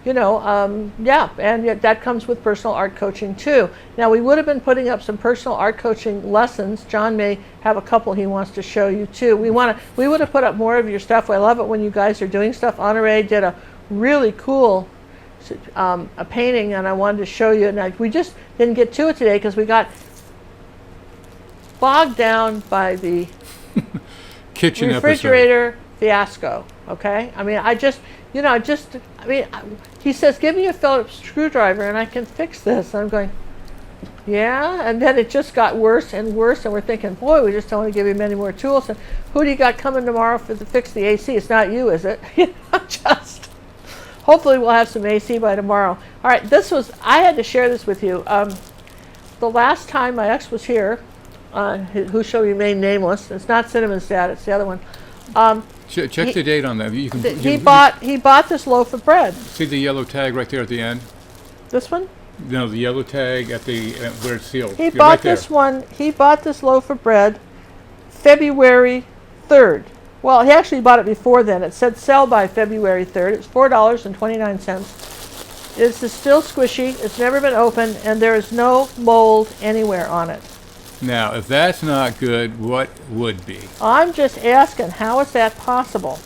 you know, yeah, and that comes with personal art coaching too. Now, we would have been putting up some personal art coaching lessons. John may have a couple he wants to show you too. We would have put up more of your stuff. I love it when you guys are doing stuff. Honore did a really cool a painting, and I wanted to show you. And we just didn't get to it today because we got bogged down by the kitchen refrigerator fiasco. Okay, I mean, he says, give me a Phillips screwdriver and I can fix this. And I'm going, yeah. And then it just got worse and worse, and we're thinking, boy, we just don't want to give him any more tools. And who do you got coming tomorrow to fix the AC? It's not you, is it? Just hopefully we'll have some AC by tomorrow. All right, I had to share this with you. The last time my ex was here, who shall remain nameless, it's not Cinnamon's dad, it's the other one. Check the date on that. He bought this loaf of bread. See the yellow tag right there at the end? This one? No, the yellow tag at the where it's sealed. He bought this loaf of bread February 3rd. Well, he actually bought it before then. It said sell by February 3rd. It's $4.29. This is still squishy. It's never been opened, and there is no mold anywhere on it. Now, if that's not good, what would be? I'm just asking, how is that possible?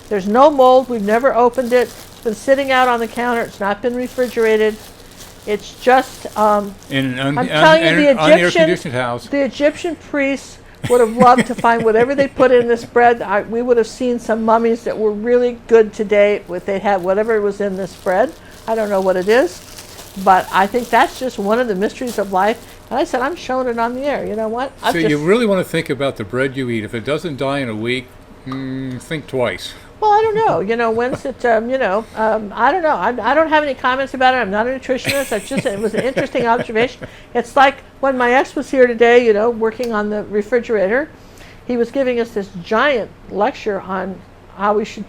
There's no mold. We've never opened it. It's been sitting out on the counter. It's not been refrigerated. It's just, In an I'm telling you, unair-conditioned house. the Egyptian priests would have loved to find whatever they put in this bread. We would have seen some mummies that were really good today if they had whatever was in this bread. I don't know what it is, but I think that's just one of the mysteries of life. And I said, I'm showing it on the air. You know what? So you really want to think about the bread you eat. If it doesn't die in a week, think twice. Well, I don't know. When's it, I don't know. I don't have any comments about it. I'm not a nutritionist. It was an interesting observation. It's like when my ex was here today, working on the refrigerator, he was giving us this giant lecture on how we should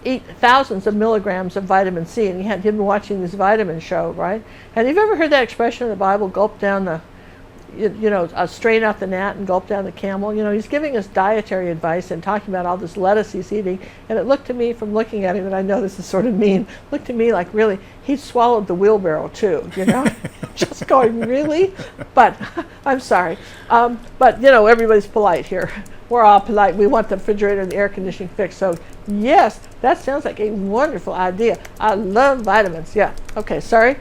eat thousands of milligrams of vitamin C. And he'd been watching this vitamin show, right? And have you ever heard that expression in the Bible, gulp down strain out the gnat and gulp down the camel? He's giving us dietary advice and talking about all this lettuce he's eating. And it looked to me, from looking at him, and I know this is sort of mean, looked to me like really he swallowed the wheelbarrow too, just going, really? But I'm sorry. But everybody's polite here. We're all polite. We want the refrigerator and the air conditioning fixed. So yes, that sounds like a wonderful idea. I love vitamins. Yeah. Okay. Sorry.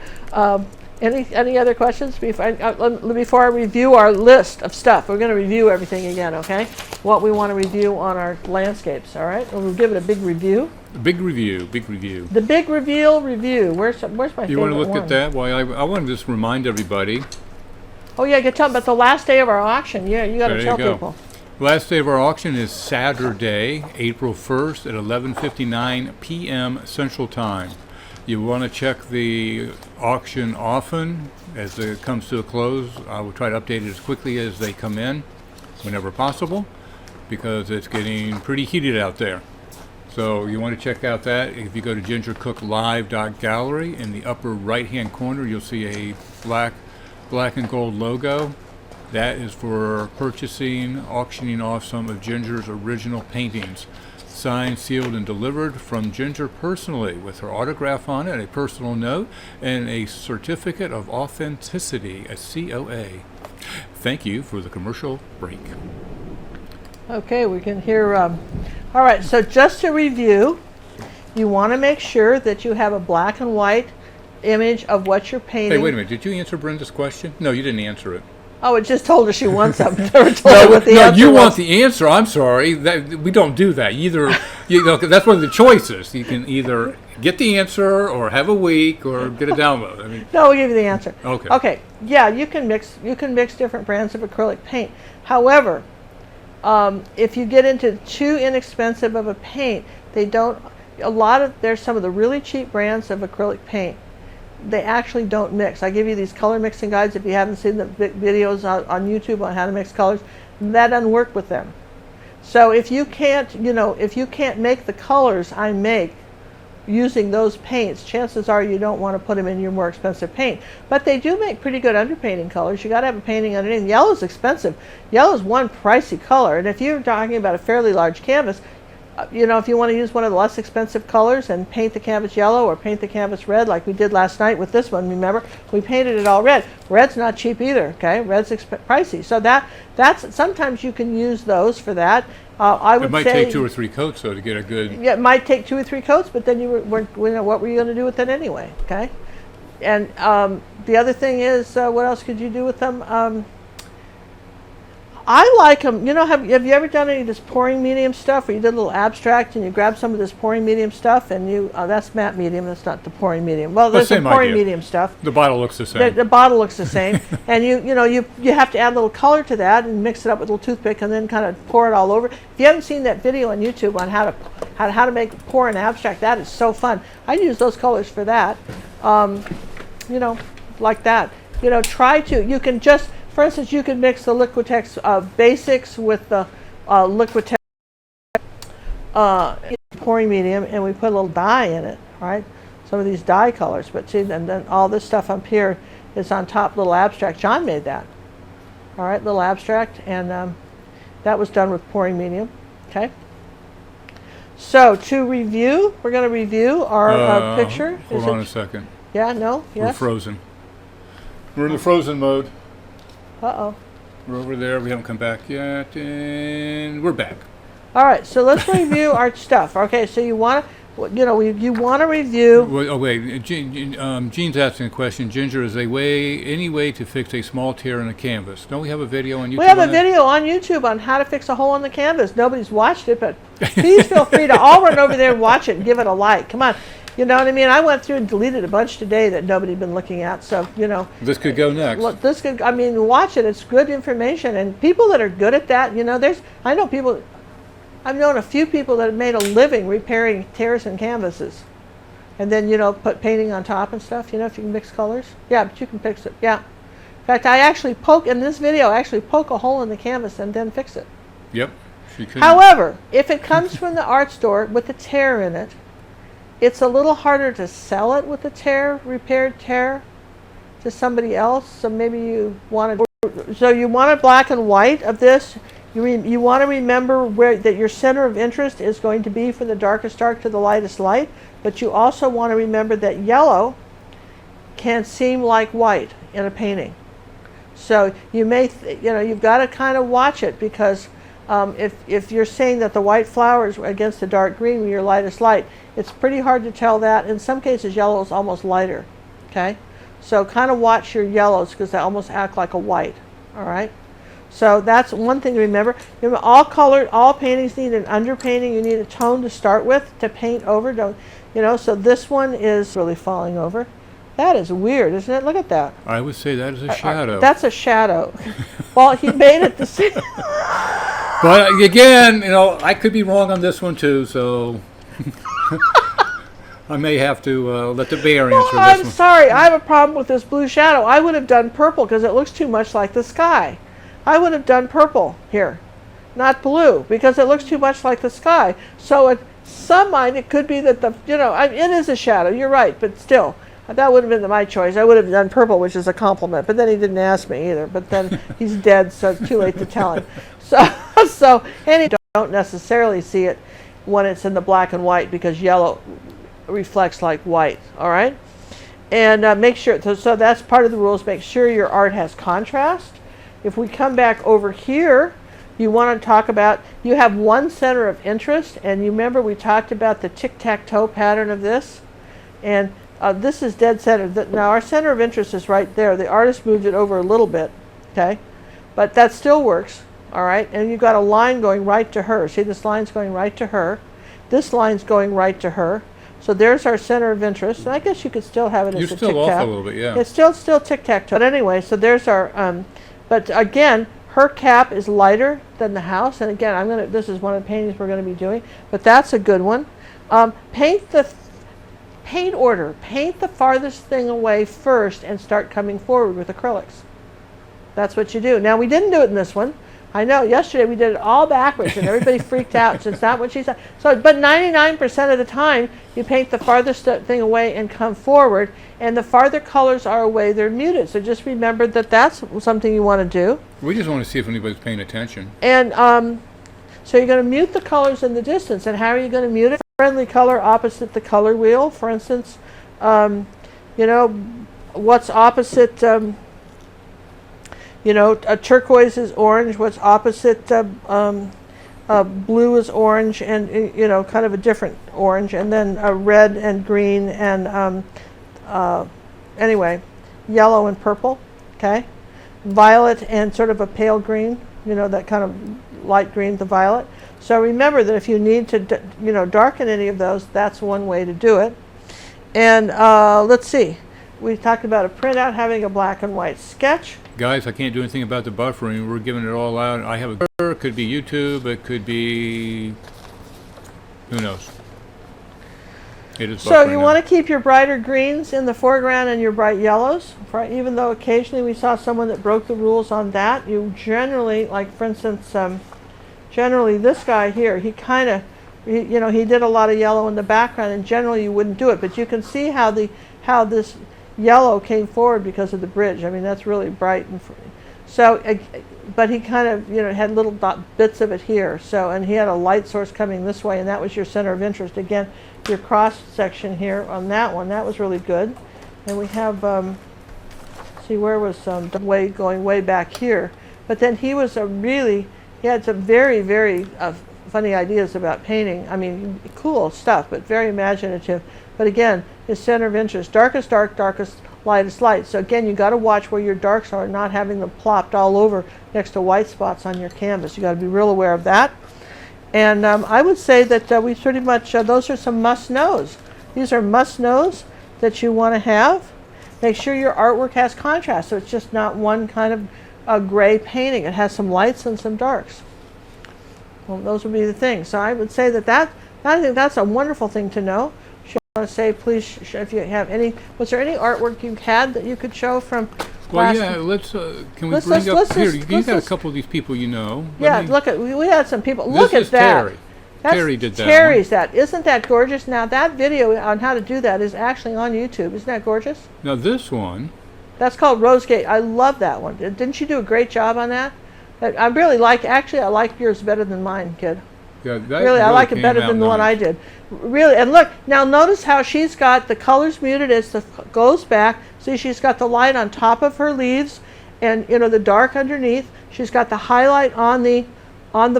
Any other questions before I review our list of stuff? We're going to review everything again, okay? What we want to review on our landscapes, all right? We'll give it a big review. Big review. The big reveal review. Where's my favorite one? You want to look at that? Well, I want to just remind everybody. Oh yeah, you tell them about the last day of our auction. Yeah, you got to tell people. Last day of our auction is Saturday, April 1st at 11:59 p.m. Central Time. You want to check the auction often as it comes to a close. I will try to update it as quickly as they come in, whenever possible, because it's getting pretty heated out there. So you want to check out that. If you go to gingercooklive.gallery, in the upper right-hand corner, you'll see a black and gold logo. That is for purchasing, auctioning off some of Ginger's original paintings. Signed, sealed, and delivered from Ginger personally, with her autograph on it, a personal note, and a certificate of authenticity, a COA. Thank you for the commercial break. Okay, we can hear. All right, so just to review, you want to make sure that you have a black and white image of what you're painting. Hey, wait a minute. Did you answer Brenda's question? No, you didn't answer it. Oh, it just told her she wants something. Never told her what the answer you was. Want the answer. I'm sorry. We don't do that. That's one of the choices. You can either get the answer or have a week or get a download. No, we'll give you the answer. Okay. Okay. Yeah, you can mix different brands of acrylic paint. However, if you get into too inexpensive of a paint, there's some of the really cheap brands of acrylic paint. They actually don't mix. I give you these color mixing guides if you haven't seen the videos on YouTube on how to mix colors. That doesn't work with them. So if you can't make the colors I make using those paints, chances are you don't want to put them in your more expensive paint. But they do make pretty good underpainting colors. You got to have a painting underneath. Yellow's expensive. Yellow's one pricey color, and if you're talking about a fairly large canvas, if you want to use one of the less expensive colors and paint the canvas yellow or paint the canvas red like we did last night with this one, remember? We painted it all red. Red's not cheap either, okay? Red's pricey. So that's sometimes you can use those for that. I would say... It might take 2 or 3 coats, though, to get a good... Yeah, it might take 2 or 3 coats, but then what were you going to do with it anyway, okay? And the other thing is, what else could you do with them? I like them. Have you ever done any of this pouring medium stuff where you did a little abstract and you grab some of this pouring medium stuff and that's matte medium, that's not the pouring medium. Well, there's some pouring medium stuff. The bottle looks the same. The bottle looks the same. And you have to add a little color to that and mix it up with a little toothpick and then kind of pour it all over. If you haven't seen that video on YouTube on how to pour an abstract, that is so fun. I use those colors for that. Like that. You can just, for instance, you can mix the Liquitex Basics with the Liquitex pouring medium, and we put a little dye in it, right? Some of these dye colors, but see, and then all this stuff up here is on top, little abstract. John made that. All right, little abstract, and That was done with pouring medium. Okay. So to review, we're going to review our picture. Hold on a second. Yeah, no, yes. We're frozen. We're in the frozen mode. Uh-oh. We're over there. We haven't come back yet, and we're back. All right, so let's review our stuff. Okay, so you want to, you want to review. Well, oh wait, Jean's asking a question. Ginger, is any way to fix a small tear in a canvas? Don't we have a video on YouTube? We have a video on YouTube on how to fix a hole in the canvas. Nobody's watched it, but please feel free to all run over there and watch it and give it a like. Come on. You know what I mean? I went through and deleted a bunch today that nobody had been looking at. So, this could go next. Watch it. It's good information. And people that are good at that, I've known a few people that have made a living repairing tears in canvases. And then, put painting on top and stuff, if you can mix colors. Yeah, but you can fix it. Yeah. In fact, I actually poke a hole in the canvas and then fix it. Yep. She could. However, if it comes from the art store with a tear in it, it's a little harder to sell it with a repaired tear, to somebody else. So maybe you want a black and white of this. You want to remember that your center of interest is going to be from the darkest dark to the lightest light, but you also want to remember that yellow can seem like white in a painting. So you may, you've got to kind of watch it, because if you're saying that the white flowers against the dark green with your lightest light, it's pretty hard to tell that. In some cases, yellow is almost lighter. Okay, so kind of watch your yellows, because they almost act like a white. All right. So that's one thing to remember. All paintings need an underpainting. You need a tone to start with to paint over. So this one is really falling over. That is weird, isn't it? Look at that. I would say that is a shadow. That's a shadow. Well, he made it the same. But again, I could be wrong on this one too, so I may have to let the bear answer this one. I'm sorry, I have a problem with this blue shadow. I would have done purple because it looks too much like the sky. I would have done purple here, not blue, because it looks too much like the sky. So in some mind, it could be that it is a shadow. You're right, but still, that would have been my choice. I would have done purple, which is a compliment. But then he didn't ask me either. But then he's dead, so it's too late to tell him. And you don't necessarily see it when it's in the black and white, because yellow reflects like white. All right, and make sure. So that's part of the rules. Make sure your art has contrast. If we come back over here, you want to talk about, you have one center of interest, and you remember we talked about the tic-tac-toe pattern of this, and this is dead center. Now our center of interest is right there. The artist moved it over a little bit, okay, but that still works. All right, and you've got a line going right to her. See, this line's going right to her. This line's going right to her. So there's our center of interest. And I guess you could still have it as a tic-tac. You're still off a little bit, yeah. It's still tic-tac-toe. But anyway, so there's our, but again, her cap is lighter than the house. And again, this is one of the paintings we're going to be doing. But that's a good one. Paint order. Paint the farthest thing away first and start coming forward with acrylics. That's what you do. Now, we didn't do it in this one. I know, yesterday we did it all backwards and everybody freaked out. So it's not what she said. So, but 99% of the time, you paint the farthest thing away and come forward. And the farther colors are away, they're muted. So just remember that that's something you want to do. We just want to see if anybody's paying attention. And so you're going to mute the colors in the distance. And how are you going to mute it? Friendly color opposite the color wheel. For instance, what's opposite... a turquoise is orange. What's opposite blue is orange, and kind of a different orange, and then red and green, and anyway, yellow and purple. Okay, violet and sort of a pale green. That kind of light green, the violet. So remember that if you need to, darken any of those, that's one way to do it. And let's see. We talked about a printout having a black and white sketch. Guys, I can't do anything about the buffering. We're giving it all out. I have it could be YouTube. It could be, who knows. It is buffering. So you want to keep your brighter greens in the foreground and your bright yellows. Even though occasionally we saw someone that broke the rules on that, you generally, like for instance, generally this guy here, he kind of, he did a lot of yellow in the background, and generally you wouldn't do it. But you can see how this yellow came forward because of the bridge. I mean, that's really bright. So, but he kind of, had little bits of it here. So, and he had a light source coming this way, and that was your center of interest. Again, your cross section here on that one, that was really good. And we have, see, where was going way back here. But then he was he had some very, very funny ideas about painting. I mean, cool stuff, but very imaginative. But again, his center of interest, darkest dark, darkest lightest light. So again, you got to watch where your darks are, not having them plopped all over next to white spots on your canvas. You got to be real aware of that. And I would say that we pretty much, those are some must-knows. These are must-knows that you want to have. Make sure your artwork has contrast, so it's just not one kind of a gray painting. It has some lights and some darks. Well, those would be the things. So I would say that I think that's a wonderful thing to know. If you want to say, please, if you have any, was there any artwork you had that you could show from Well, yeah, let's, can we bring up here, you got a couple of these people you know. Yeah, look at, we had some people, look at that. Terry. That's Terry did that Terry's that. Isn't that gorgeous? Now that video on how to do that is actually on YouTube. Isn't that gorgeous? Now this one. That's called Rosegate. I love that one. Didn't you do a great job on that? I really like, actually I like yours better than mine, kid. Yeah, that really, I like it better than the one I did. Really, and look, now notice how she's got the colors muted as the goes back. See, she's got the light on top of her leaves and, the dark underneath. She's got the highlight on the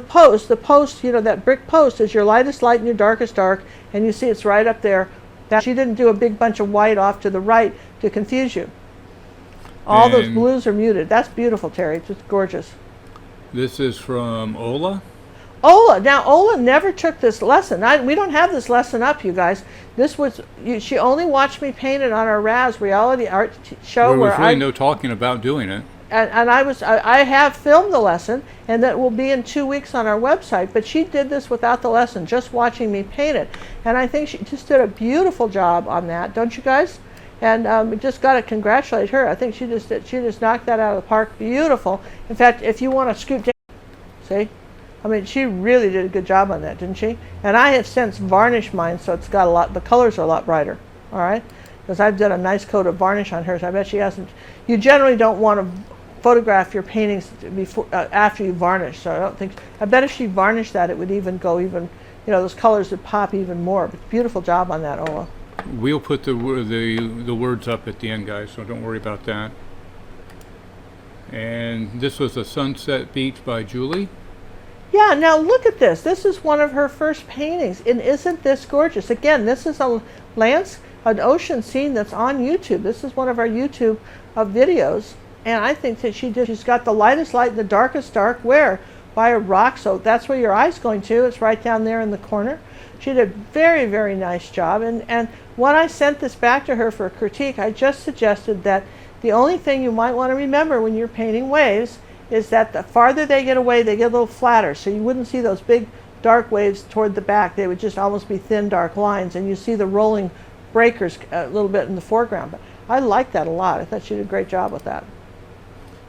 post. The post, that brick post is your lightest light and your darkest dark, and you see it's right up there. She didn't do a big bunch of white off to the right to confuse you. All those blues are muted. That's beautiful, Terry. It's just gorgeous. This is from Ola. Ola. Now, Ola never took this lesson. We don't have this lesson up, you guys. This was, she only watched me paint it on our Raz reality art show. There was really no talking about doing it. And I have filmed the lesson, and that will be in 2 weeks on our website, but she did this without the lesson, just watching me paint it. And I think she just did a beautiful job on that, don't you guys? And we just got to congratulate her. I think she just knocked that out of the park. Beautiful. In fact, if you want to scoot down, see? I mean, she really did a good job on that, didn't she? And I have since varnished mine, so it's got the colors are a lot brighter, all right? Because I've done a nice coat of varnish on hers. I bet she hasn't. You generally don't want to photograph your paintings before, after you varnish, so I bet if she varnished that, it would go even, those colors would pop even more. But beautiful job on that, Ola. We'll put the words up at the end, guys, so don't worry about that. And this was a Sunset Beach by Julie. Yeah, now look at this. This is one of her first paintings, and isn't this gorgeous? Again, this is an ocean scene that's on YouTube. This is one of our YouTube videos, and I think that she's got the lightest light and the darkest dark where? By a rock, so that's where your eye's going to. It's right down there in the corner. She did a very, very nice job, and when I sent this back to her for a critique, I just suggested that the only thing you might want to remember when you're painting waves is that the farther they get away, they get a little flatter, so you wouldn't see those big dark waves toward the back. They would just almost be thin dark lines, and you see the rolling breakers a little bit in the foreground. But I like that a lot. I thought she did a great job with that.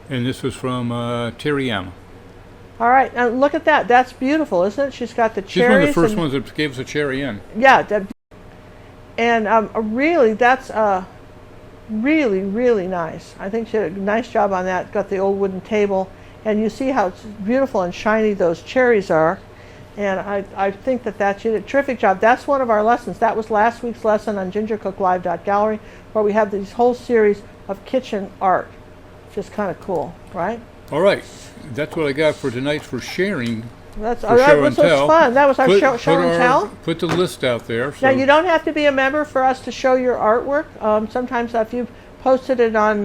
And this was from Terry M. All right, and look at that. That's beautiful, isn't it? She's got the cherries. She's one of the first ones that gave us a cherry in. Yeah, and really, that's really, really nice. I think she did a nice job on that. Got the old wooden table, and you see how beautiful and shiny those cherries are. And I think that she did a terrific job. That's one of our lessons. That was last week's lesson on gingercooklive.gallery, where we have this whole series of kitchen art. Just kind of cool, right? All right, that's what I got for tonight for sharing. That was fun. That was our show and tell. Put the list out there. So. Now, you don't have to be a member for us to show your artwork. Sometimes if you posted it on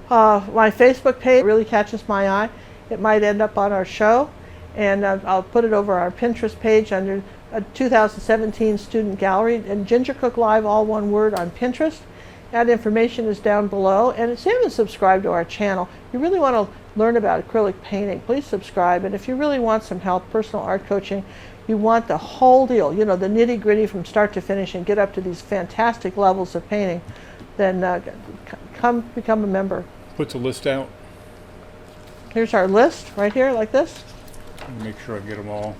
my Facebook page, it really catches my eye. It might end up on our show. And I'll put it over our Pinterest page under 2017 Student Gallery. And Ginger Cook Live, all one word, on Pinterest. That information is down below. And if you haven't subscribed to our channel, you really want to learn about acrylic painting, please subscribe. And if you really want some help, personal art coaching, you want the whole deal, the nitty-gritty from start to finish and get up to these fantastic levels of painting, then come become a member. Put the list out. Here's our list right here, like this. Make sure I get them all.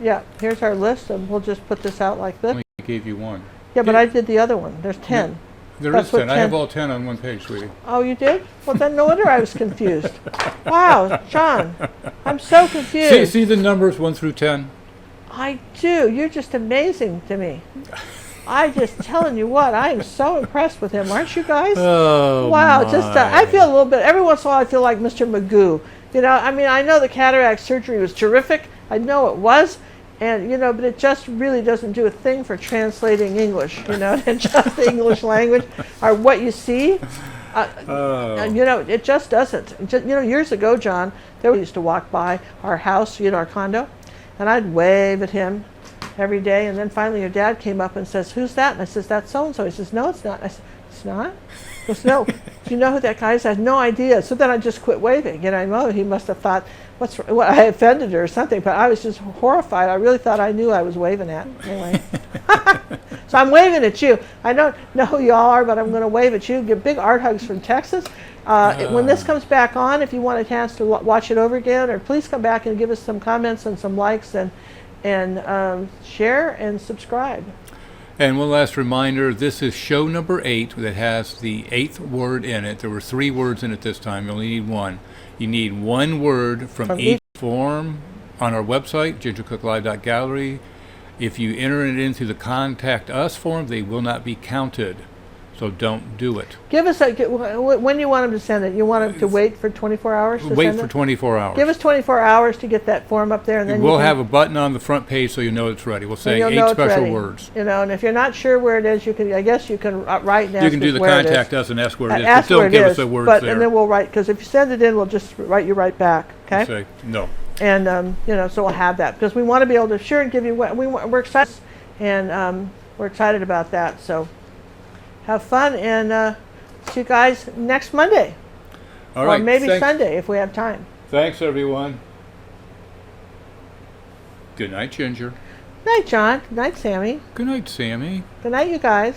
Yeah, here's our list, and we'll just put this out like this. I only gave you one. Yeah, but I did the other one. There's 10. There That's is what 10. I have all 10 on one page, sweetie. Oh, you did? Well, then no wonder I was confused. Wow, John, I'm so confused. See the numbers 1 through 10? I do. You're just amazing to me. I just telling you what, I am so impressed with him, aren't you guys? Oh, wow, my. just I feel a little bit. Every once in a while, I feel like Mr. Magoo. You know, I mean, I know the cataract surgery was terrific. I know it was, and you know, but it just really doesn't do a thing for translating English. You know, and just the English language or what you see. You know, it just doesn't. You know, years ago, John, there used to walk by our house, you know, our condo, and I'd wave at him every day, and then finally your dad came up and says, "Who's that?" And I says, "That's so and so." He says, "No, it's not." I said, "It's not?" He goes, "No." Do you know who that guy is? I had no idea. So then I just quit waving, and I know he must have thought, well, I offended her or something, but I was just horrified. I really thought I knew I was waving at. Anyway. So I'm waving at you. I don't know who you all are, but I'm going to wave at you. Give big art hugs from Texas. When this comes back on, if you want a chance to watch it over again, or please come back and give us some comments and some likes and share and subscribe. And one last reminder, this is show number 8 that has the 8th word in it. There were 3 words in it this time. You only need 1. You need 1 word from each form on our website, gingercooklive.gallery. If you enter it into the Contact Us form, they will not be counted. So don't do it. Give us when you want them to send it. You want them to wait for 24 hours to Wait send for it? 24 hours. Give us 24 hours to get that form up there, and then We'll have a button on the front page so you know it's ready. We'll say 8 special words. You know, and if you're not sure where it is, you can. I guess you can write and ask You can do the where Contact Us and ask where it is. Ask But where don't it give is, us the words but, there. and then we'll write, because if you send it in, we'll just write you right back. Okay. Say no. And you know, so we'll have that because we want to be able to share and give you what we're excited, and we're excited about that. So have fun, and see you guys next Monday, All right. or maybe thanks. Sunday if we have time. Thanks, everyone. Good night, Ginger. Good night, John. Good night, Sammy. Good night, Sammy. Good night, you guys.